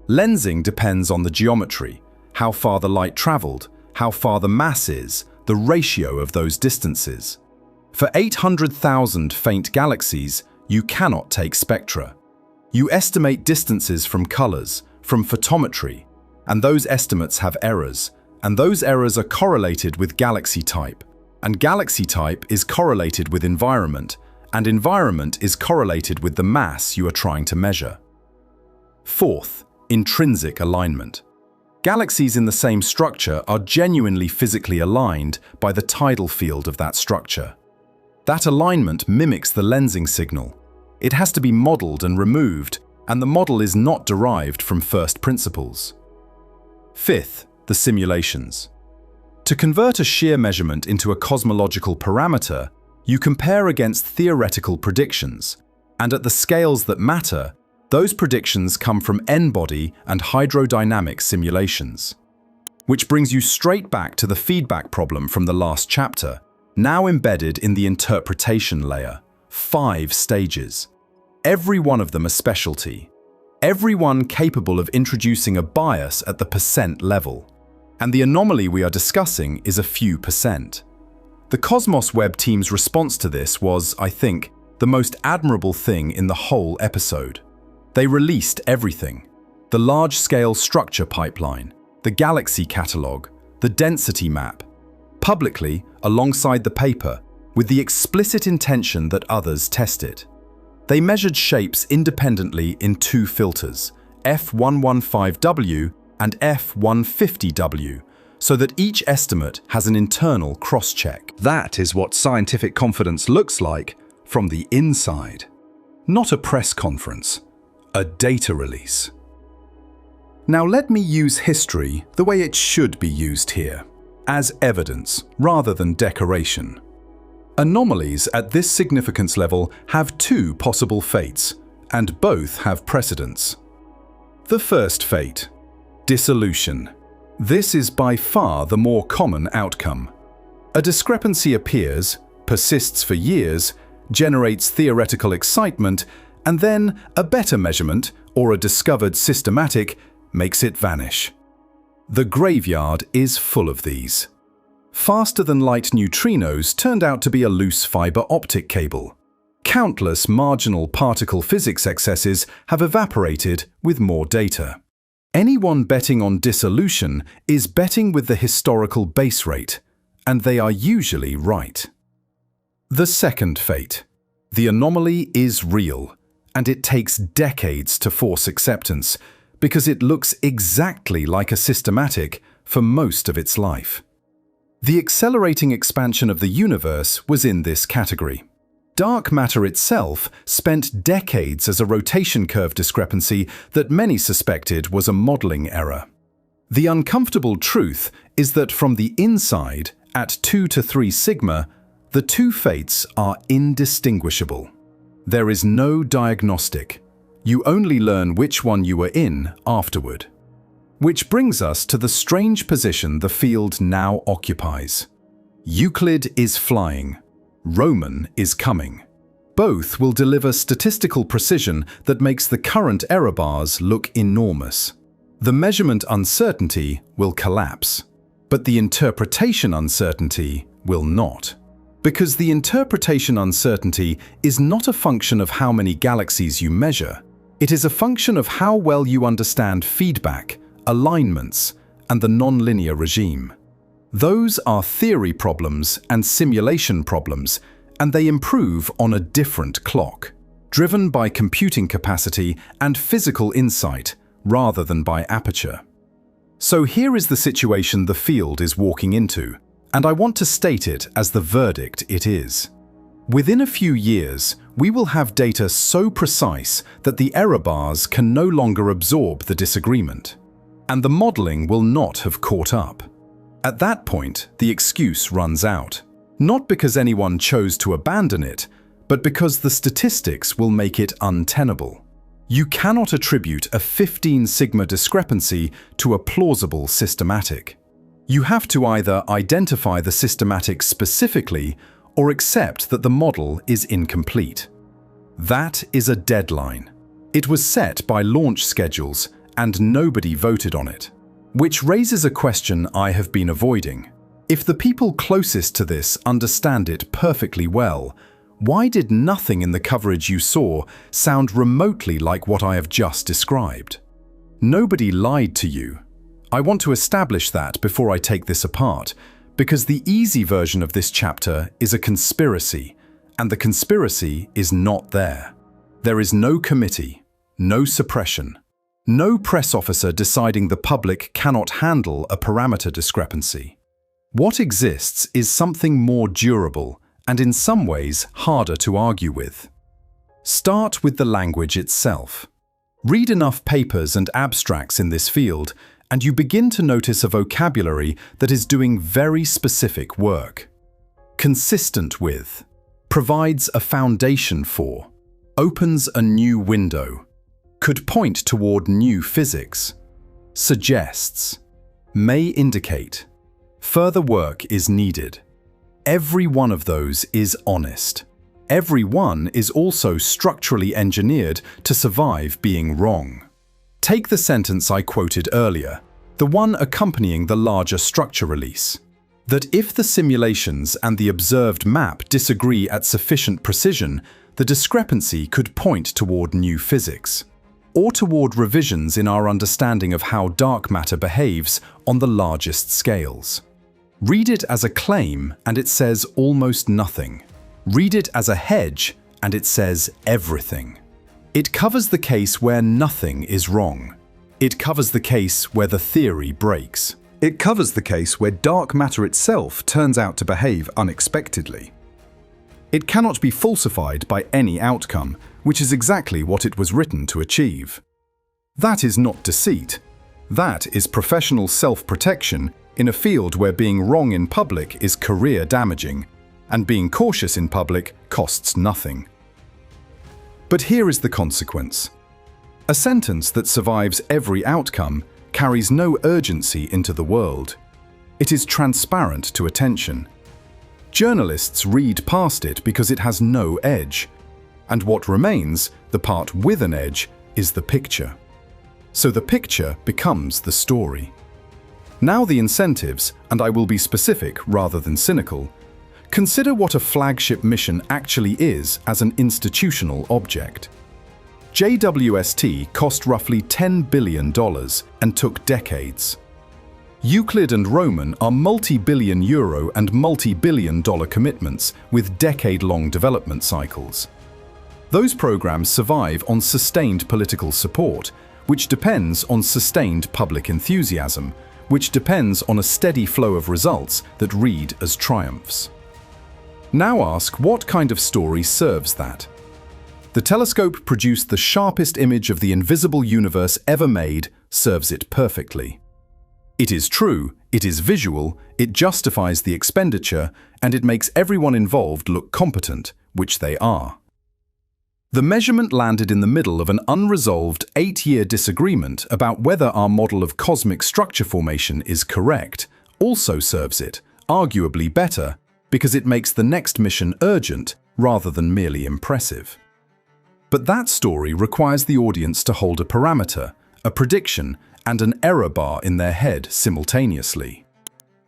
Lensing depends on the geometry, how far the light traveled, how far the mass is, the ratio of those distances. For 800,000 faint galaxies, you cannot take spectra. You estimate distances from colors, from photometry, and those estimates have errors, and those errors are correlated with galaxy type, and galaxy type is correlated with environment, and environment is correlated with the mass you are trying to measure. Fourth, intrinsic alignment. Galaxies in the same structure are genuinely physically aligned by the tidal field of that structure. That alignment mimics the lensing signal. It has to be modeled and removed, and the model is not derived from first principles. Fifth, the simulations. To convert a shear measurement into a cosmological parameter, you compare against theoretical predictions, and at the scales that matter, those predictions come from n-body and hydrodynamic simulations. Which brings you straight back to the feedback problem from the last chapter, now embedded in the interpretation layer. 5 stages. Every one of them a specialty. Every one capable of introducing a bias at the percent level. And the anomaly we are discussing is a few percent. The Cosmos Webb team's response to this was, I think, the most admirable thing in the whole episode. They released everything. The large-scale structure pipeline, the galaxy catalog, the density map, publicly alongside the paper, with the explicit intention that others test it. They measured shapes independently in 2 filters, F115W and F150W, so that each estimate has an internal cross-check. That is what scientific confidence looks like from the inside. Not a press conference, a data release. Now let me use history the way it should be used here, as evidence rather than decoration. Anomalies at this significance level have 2 possible fates, and both have precedents. The first fate, dissolution. This is by far the more common outcome. A discrepancy appears, persists for years, generates theoretical excitement, and then a better measurement, or a discovered systematic, makes it vanish. The graveyard is full of these. Faster-than-light neutrinos turned out to be a loose fiber optic cable. Countless marginal particle physics excesses have evaporated with more data. Anyone betting on dissolution is betting with the historical base rate, and they are usually right. The second fate. The anomaly is real, and it takes decades to force acceptance, because it looks exactly like a systematic for most of its life. The accelerating expansion of the universe was in this category. Dark matter itself spent decades as a rotation curve discrepancy that many suspected was a modeling error. The uncomfortable truth is that from the inside, at 2 to 3 sigma, the 2 fates are indistinguishable. There is no diagnostic. You only learn which one you were in afterward. Which brings us to the strange position the field now occupies. Euclid is flying. Roman is coming. Both will deliver statistical precision that makes the current error bars look enormous. The measurement uncertainty will collapse, but the interpretation uncertainty will not. Because the interpretation uncertainty is not a function of how many galaxies you measure. It is a function of how well you understand feedback, alignments, and the nonlinear regime. Those are theory problems and simulation problems, and they improve on a different clock, driven by computing capacity and physical insight rather than by aperture. So here is the situation the field is walking into, and I want to state it as the verdict it is. Within a few years, we will have data so precise that the error bars can no longer absorb the disagreement, and the modeling will not have caught up. At that point, the excuse runs out. Not because anyone chose to abandon it, but because the statistics will make it untenable. You cannot attribute a 15 sigma discrepancy to a plausible systematic. You have to either identify the systematic specifically or accept that the model is incomplete. That is a deadline. It was set by launch schedules and nobody voted on it. Which raises a question I have been avoiding. If the people closest to this understand it perfectly well, why did nothing in the coverage you saw sound remotely like what I have just described? Nobody lied to you. I want to establish that before I take this apart, because the easy version of this chapter is a conspiracy, and the conspiracy is not there. There is no committee, no suppression, no press officer deciding the public cannot handle a parameter discrepancy. What exists is something more durable and in some ways harder to argue with. Start with the language itself. Read enough papers and abstracts in this field, and you begin to notice a vocabulary that is doing very specific work. Consistent with, provides a foundation for, opens a new window, could point toward new physics, suggests, may indicate. Further work is needed. Every one of those is honest. Every one is also structurally engineered to survive being wrong. Take the sentence I quoted earlier, the one accompanying the larger structure release, that if the simulations and the observed map disagree at sufficient precision, the discrepancy could point toward new physics, or toward revisions in our understanding of how dark matter behaves on the largest scales. Read it as a claim and it says almost nothing. Read it as a hedge and it says everything. It covers the case where nothing is wrong. It covers the case where the theory breaks. It covers the case where dark matter itself turns out to behave unexpectedly. It cannot be falsified by any outcome, which is exactly what it was written to achieve. That is not deceit. That is professional self-protection in a field where being wrong in public is career damaging, and being cautious in public costs nothing. But here is the consequence. A sentence that survives every outcome carries no urgency into the world. It is transparent to attention. Journalists read past it because it has no edge. And what remains, the part with an edge, is the picture. So the picture becomes the story. Now the incentives, and I will be specific rather than cynical. Consider what a flagship mission actually is as an institutional object. JWST cost roughly $10 billion and took decades. Euclid and Roman are multi-billion euro and multi-billion dollar commitments with decade-long development cycles. Those programs survive on sustained political support, which depends on sustained public enthusiasm, which depends on a steady flow of results that read as triumphs. Now ask what kind of story serves that. The telescope produced the sharpest image of the invisible universe ever made, serves it perfectly. It is true, it is visual, it justifies the expenditure, and it makes everyone involved look competent, which they are. The measurement landed in the middle of an unresolved 8-year disagreement about whether our model of cosmic structure formation is correct. Also serves it, arguably better, because it makes the next mission urgent rather than merely impressive. But that story requires the audience to hold a parameter, a prediction, and an error bar in their head simultaneously.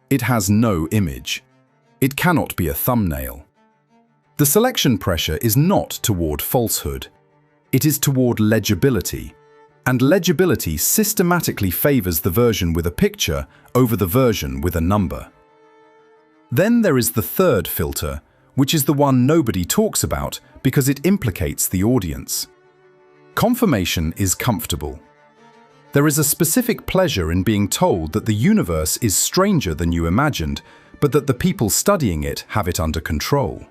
It has no image. It cannot be a thumbnail. The selection pressure is not toward falsehood. It is toward legibility, and legibility systematically favors the version with a picture over the version with a number. Then there is the third filter, which is the one nobody talks about because it implicates the audience. Confirmation is comfortable. There is a specific pleasure in being told that the universe is stranger than you imagined, but that the people studying it have it under control.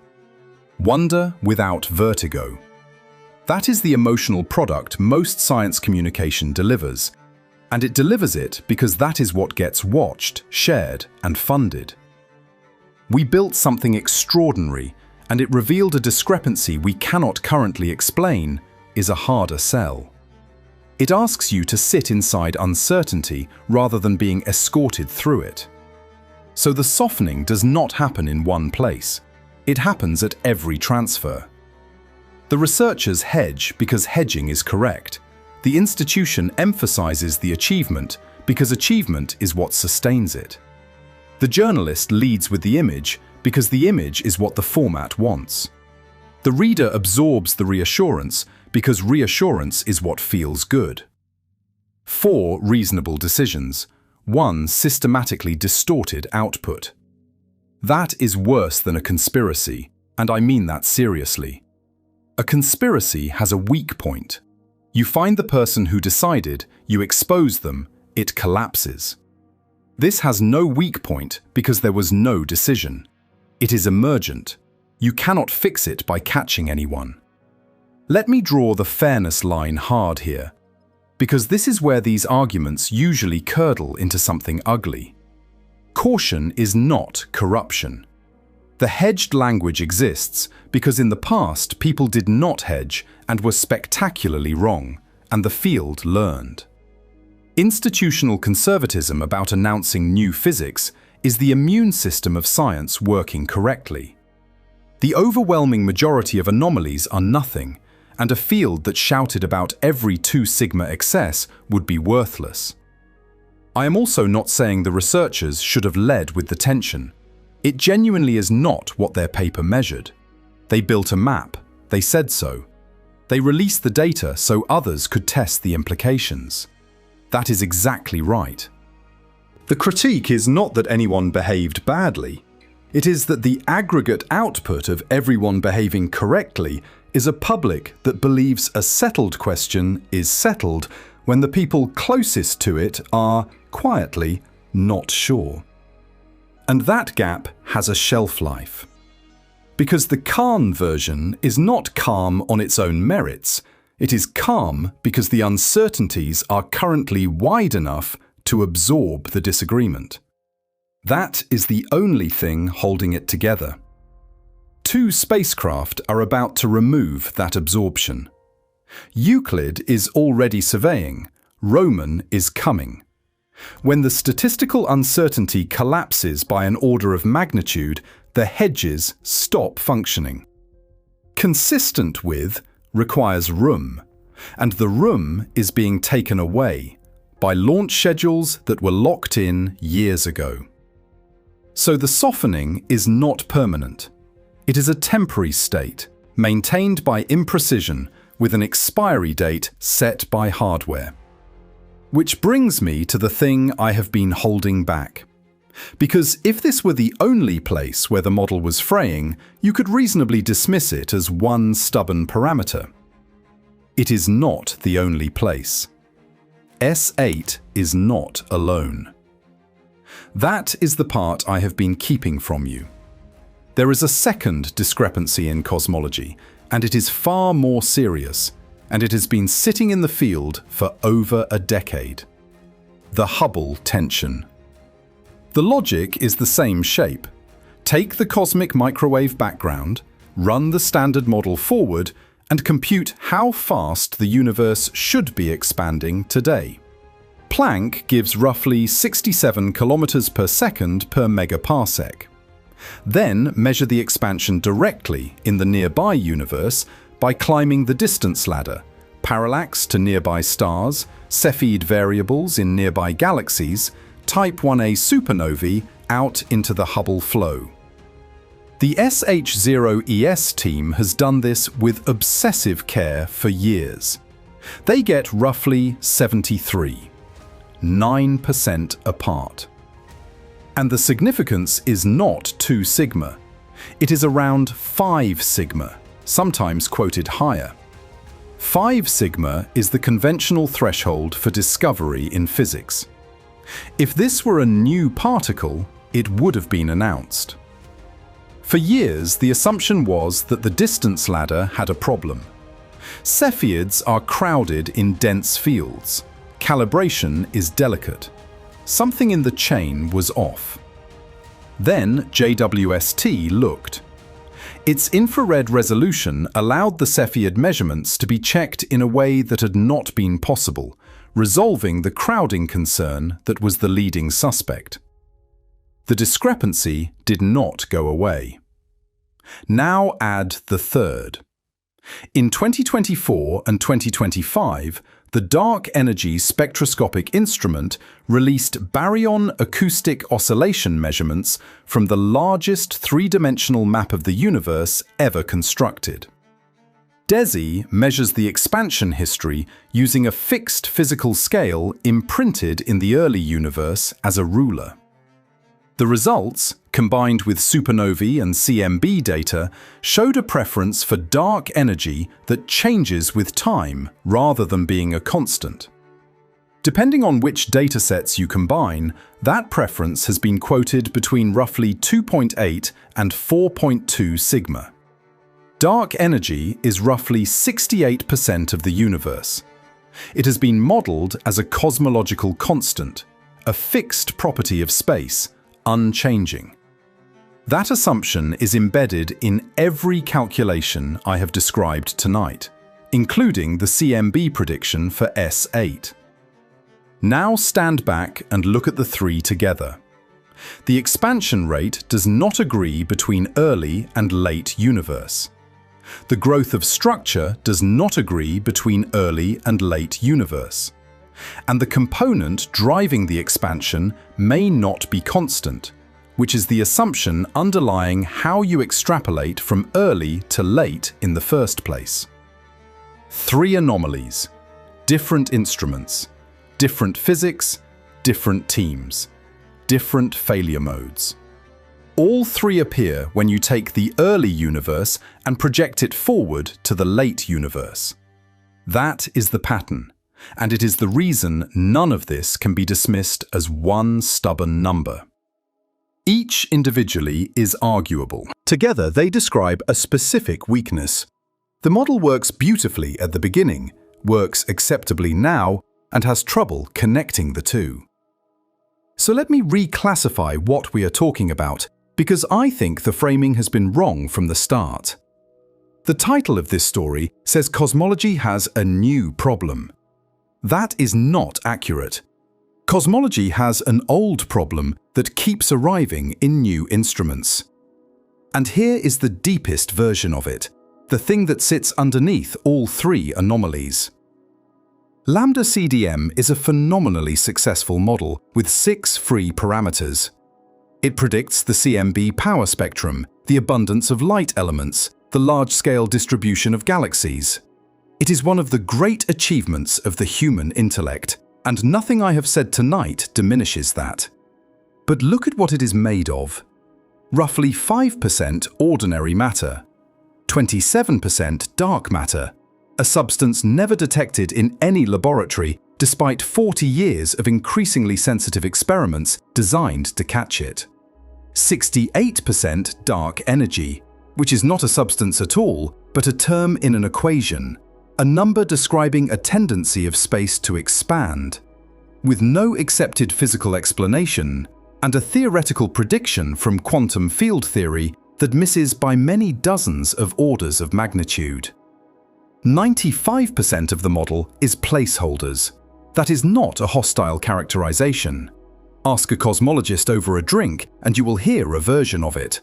Wonder without vertigo. That is the emotional product most science communication delivers, and it delivers it because that is what gets watched, shared, and funded. We built something extraordinary, and it revealed a discrepancy we cannot currently explain is a harder sell. It asks you to sit inside uncertainty rather than being escorted through it. So the softening does not happen in one place. It happens at every transfer. The researchers hedge because hedging is correct. The institution emphasizes the achievement because achievement is what sustains it. The journalist leads with the image because the image is what the format wants. The reader absorbs the reassurance because reassurance is what feels good. 4 reasonable decisions. 1 systematically distorted output. That is worse than a conspiracy, and I mean that seriously. A conspiracy has a weak point. You find the person who decided, you expose them, it collapses. This has no weak point because there was no decision. It is emergent. You cannot fix it by catching anyone. Let me draw the fairness line hard here, because this is where these arguments usually curdle into something ugly. Caution is not corruption. The hedged language exists because in the past people did not hedge and were spectacularly wrong, and the field learned. Institutional conservatism about announcing new physics is the immune system of science working correctly. The overwhelming majority of anomalies are nothing, and a field that shouted about every 2 sigma excess would be worthless. I am also not saying the researchers should have led with the tension. It genuinely is not what their paper measured. They built a map. They said so. They released the data so others could test the implications. That is exactly right. The critique is not that anyone behaved badly. It is that the aggregate output of everyone behaving correctly is a public that believes a settled question is settled when the people closest to it are, quietly, not sure. And that gap has a shelf life. Because the calm version is not calm on its own merits, it is calm because the uncertainties are currently wide enough to absorb the disagreement. That is the only thing holding it together. 2 spacecraft are about to remove that absorption. Euclid is already surveying, Roman is coming. When the statistical uncertainty collapses by an order of magnitude, the hedges stop functioning. Consistent with requires room, and the room is being taken away by launch schedules that were locked in years ago. So the softening is not permanent. It is a temporary state, maintained by imprecision with an expiry date set by hardware. Which brings me to the thing I have been holding back. Because if this were the only place where the model was fraying, you could reasonably dismiss it as one stubborn parameter. It is not the only place. S8 is not alone. That is the part I have been keeping from you. There is a second discrepancy in cosmology, and it is far more serious, and it has been sitting in the field for over a decade. The Hubble tension. The logic is the same shape. Take the cosmic microwave background, run the standard model forward, and compute how fast the universe should be expanding today. Planck gives roughly 67 kilometers per second per megaparsec. Then measure the expansion directly in the nearby universe by climbing the distance ladder, parallax to nearby stars, Cepheid variables in nearby galaxies, Type 1a supernovae out into the Hubble flow. The SH0ES team has done this with obsessive care for years. They get roughly 73, 9% apart. And the significance is not 2 sigma. It is around 5 sigma, sometimes quoted higher. 5 sigma is the conventional threshold for discovery in physics. If this were a new particle, it would have been announced. For years, the assumption was that the distance ladder had a problem. Cepheids are crowded in dense fields. Calibration is delicate. Something in the chain was off. Then JWST looked. Its infrared resolution allowed the Cepheid measurements to be checked in a way that had not been possible, resolving the crowding concern that was the leading suspect. The discrepancy did not go away. Now add the third. In 2024 and 2025, the Dark Energy Spectroscopic Instrument released baryon acoustic oscillation measurements from the largest three-dimensional map of the universe ever constructed. DESI measures the expansion history using a fixed physical scale imprinted in the early universe as a ruler. The results, combined with supernovae and CMB data, showed a preference for dark energy that changes with time rather than being a constant. Depending on which datasets you combine, that preference has been quoted between roughly 2.8 and 4.2 sigma. Dark energy is roughly 68% of the universe. It has been modeled as a cosmological constant, a fixed property of space, unchanging. That assumption is embedded in every calculation I have described tonight, including the CMB prediction for S8. Now stand back and look at the three together. The expansion rate does not agree between early and late universe. The growth of structure does not agree between early and late universe. And the component driving the expansion may not be constant, which is the assumption underlying how you extrapolate from early to late in the first place. 3 anomalies, different instruments, different physics, different teams, different failure modes. All 3 appear when you take the early universe and project it forward to the late universe. That is the pattern. And it is the reason none of this can be dismissed as one stubborn number. Each individually is arguable. Together they describe a specific weakness. The model works beautifully at the beginning, works acceptably now, and has trouble connecting the two. So let me reclassify what we are talking about, because I think the framing has been wrong from the start. The title of this story says cosmology has a new problem. That is not accurate. Cosmology has an old problem that keeps arriving in new instruments. And here is the deepest version of it, the thing that sits underneath all 3 anomalies. Lambda CDM is a phenomenally successful model with 6 free parameters. It predicts the CMB power spectrum, the abundance of light elements, the large-scale distribution of galaxies. It is one of the great achievements of the human intellect, and nothing I have said tonight diminishes that. But look at what it is made of. Roughly 5% ordinary matter, 27% dark matter, a substance never detected in any laboratory despite 40 years of increasingly sensitive experiments designed to catch it. 68% dark energy, which is not a substance at all, but a term in an equation. A number describing a tendency of space to expand, with no accepted physical explanation, and a theoretical prediction from quantum field theory that misses by many dozens of orders of magnitude. 95% of the model is placeholders. That is not a hostile characterization. Ask a cosmologist over a drink and you will hear a version of it.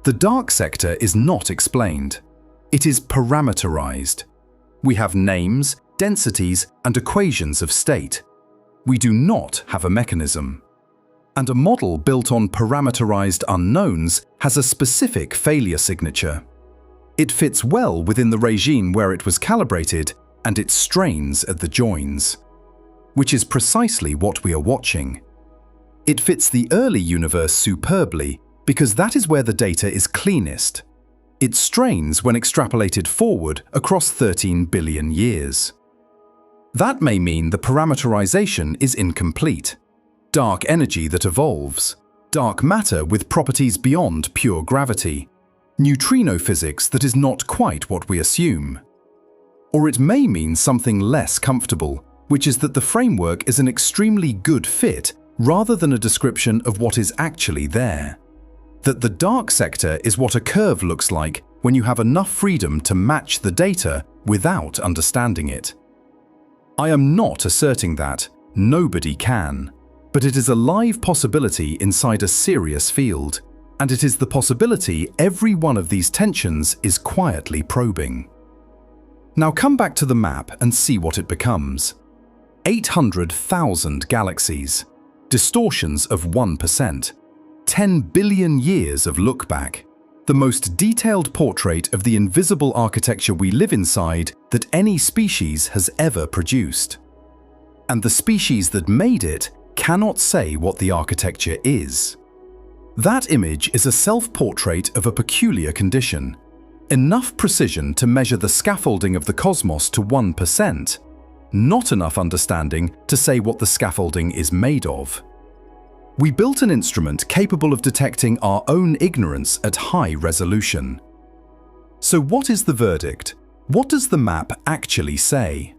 The dark sector is not explained. It is parameterized. We have names, densities, and equations of state. We do not have a mechanism. And a model built on parameterized unknowns has a specific failure signature. It fits well within the regime where it was calibrated, and it strains at the joins, which is precisely what we are watching. It fits the early universe superbly because that is where the data is cleanest. It strains when extrapolated forward across 13 billion years. That may mean the parameterization is incomplete. Dark energy that evolves, dark matter with properties beyond pure gravity, neutrino physics that is not quite what we assume. Or it may mean something less comfortable, which is that the framework is an extremely good fit rather than a description of what is actually there. That the dark sector is what a curve looks like when you have enough freedom to match the data without understanding it. I am not asserting that. Nobody can. But it is a live possibility inside a serious field, and it is the possibility every one of these tensions is quietly probing. Now come back to the map and see what it becomes. 800,000 galaxies, distortions of 1%, 10 billion years of look back, the most detailed portrait of the invisible architecture we live inside that any species has ever produced. And the species that made it cannot say what the architecture is. That image is a self-portrait of a peculiar condition. Enough precision to measure the scaffolding of the cosmos to 1%, not enough understanding to say what the scaffolding is made of. We built an instrument capable of detecting our own ignorance at high resolution. So what is the verdict? What does the map actually say?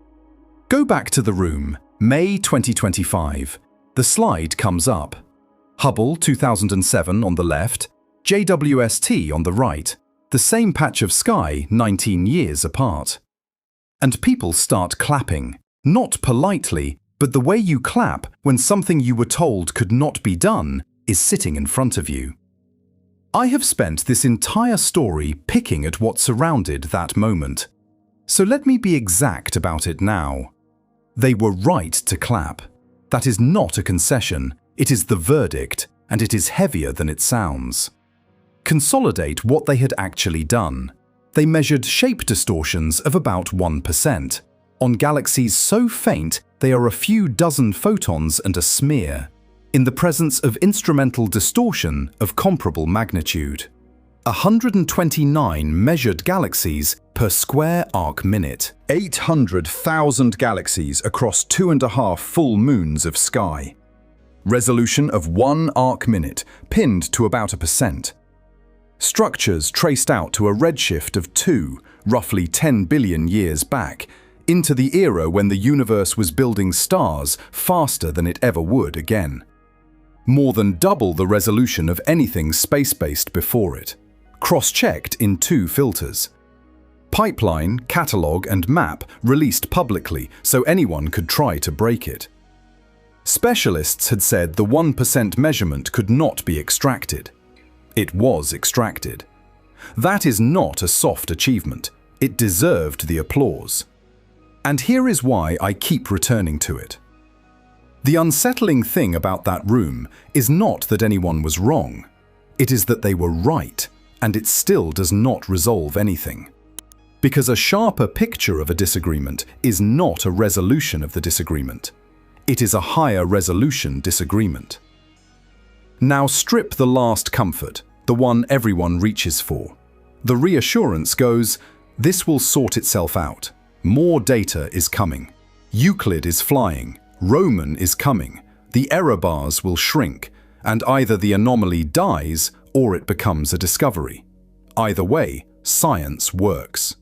Go back to the room, May 2025. The slide comes up. Hubble 2007 on the left, JWST on the right, the same patch of sky 19 years apart. And people start clapping, not politely, but the way you clap when something you were told could not be done is sitting in front of you. I have spent this entire story picking at what surrounded that moment. So let me be exact about it now. They were right to clap. That is not a concession, it is the verdict, and it is heavier than it sounds. Consolidate what they had actually done. They measured shape distortions of about 1%, on galaxies so faint they are a few dozen photons and a smear, in the presence of instrumental distortion of comparable magnitude. 129 measured galaxies per square arc minute. 800,000 galaxies across 2.5 full moons of sky. Resolution of 1 arc minute, pinned to about 1%. Structures traced out to a redshift of 2, roughly 10 billion years back, into the era when the universe was building stars faster than it ever would again. More than double the resolution of anything space-based before it. Cross-checked in 2 filters. Pipeline, catalog, and map released publicly so anyone could try to break it. Specialists had said the 1% measurement could not be extracted. It was extracted. That is not a soft achievement. It deserved the applause. And here is why I keep returning to it. The unsettling thing about that room is not that anyone was wrong. It is that they were right, and it still does not resolve anything. Because a sharper picture of a disagreement is not a resolution of the disagreement. It is a higher resolution disagreement. Now strip the last comfort, the one everyone reaches for. The reassurance goes, this will sort itself out. More data is coming. Euclid is flying. Roman is coming. The error bars will shrink, and either the anomaly dies or it becomes a discovery. Either way, science works.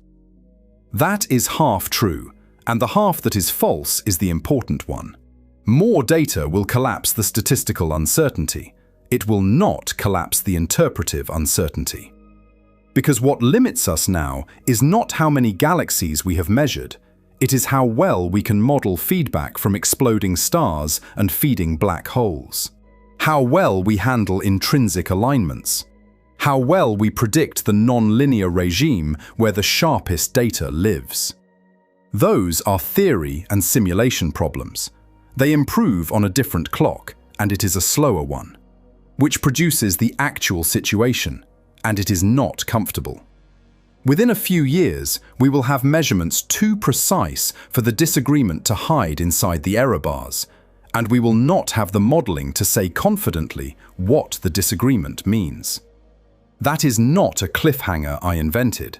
That is half true, and the half that is false is the important one. More data will collapse the statistical uncertainty. It will not collapse the interpretive uncertainty. Because what limits us now is not how many galaxies we have measured, it is how well we can model feedback from exploding stars and feeding black holes. How well we handle intrinsic alignments. How well we predict the non-linear regime where the sharpest data lives. Those are theory and simulation problems. They improve on a different clock, and it is a slower one, which produces the actual situation, and it is not comfortable. Within a few years, we will have measurements too precise for the disagreement to hide inside the error bars, and we will not have the modeling to say confidently what the disagreement means. That is not a cliffhanger I invented.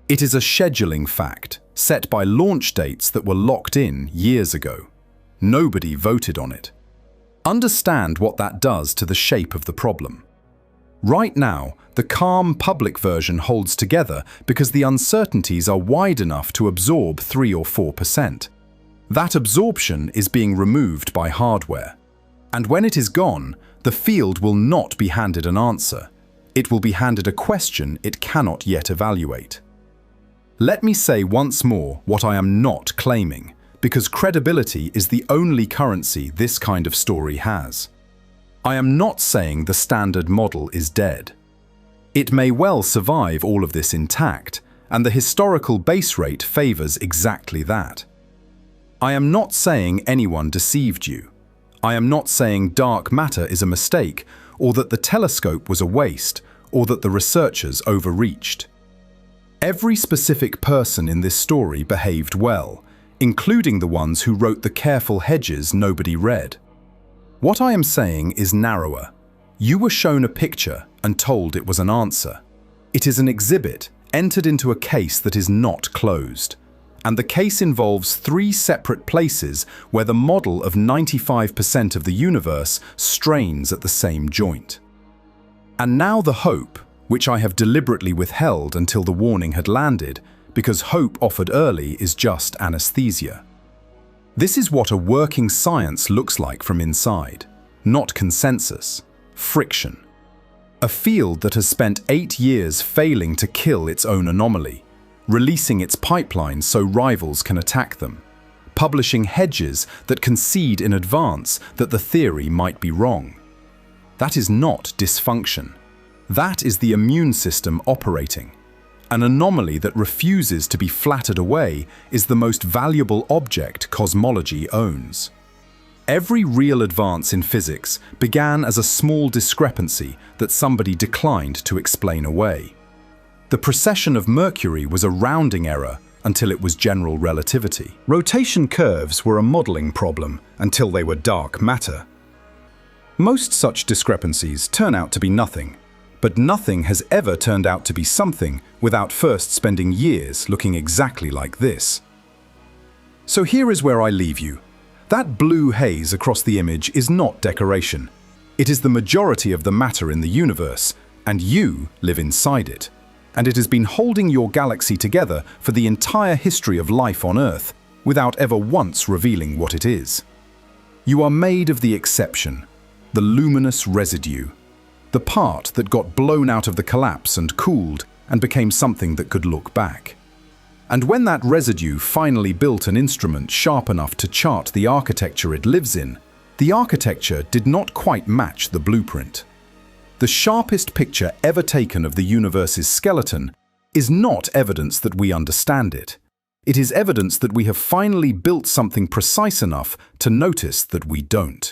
It is a scheduling fact set by launch dates that were locked in years ago. Nobody voted on it. Understand what that does to the shape of the problem. Right now, the calm public version holds together because the uncertainties are wide enough to absorb 3 or 4%. That absorption is being removed by hardware. And when it is gone, the field will not be handed an answer. It will be handed a question it cannot yet evaluate. Let me say once more what I am not claiming, because credibility is the only currency this kind of story has. I am not saying the standard model is dead. It may well survive all of this intact, and the historical base rate favors exactly that. I am not saying anyone deceived you. I am not saying dark matter is a mistake, or that the telescope was a waste, or that the researchers overreached. Every specific person in this story behaved well, including the ones who wrote the careful hedges nobody read. What I am saying is narrower. You were shown a picture and told it was an answer. It is an exhibit entered into a case that is not closed. And the case involves 3 separate places where the model of 95% of the universe strains at the same joint. And now the hope, which I have deliberately withheld until the warning had landed, because hope offered early is just anesthesia. This is what a working science looks like from inside, not consensus, friction. A field that has spent 8 years failing to kill its own anomaly, releasing its pipelines so rivals can attack them, publishing hedges that concede in advance that the theory might be wrong. That is not dysfunction. That is the immune system operating. An anomaly that refuses to be flattered away is the most valuable object cosmology owns. Every real advance in physics began as a small discrepancy that somebody declined to explain away. The precession of Mercury was a rounding error until it was general relativity. Rotation curves were a modeling problem until they were dark matter. Most such discrepancies turn out to be nothing. But nothing has ever turned out to be something without first spending years looking exactly like this. So here is where I leave you. That blue haze across the image is not decoration. It is the majority of the matter in the universe, and you live inside it. And it has been holding your galaxy together for the entire history of life on Earth, without ever once revealing what it is. You are made of the exception, the luminous residue. The part that got blown out of the collapse and cooled and became something that could look back. And when that residue finally built an instrument sharp enough to chart the architecture it lives in, the architecture did not quite match the blueprint. The sharpest picture ever taken of the universe's skeleton is not evidence that we understand it. It is evidence that we have finally built something precise enough to notice that we don't.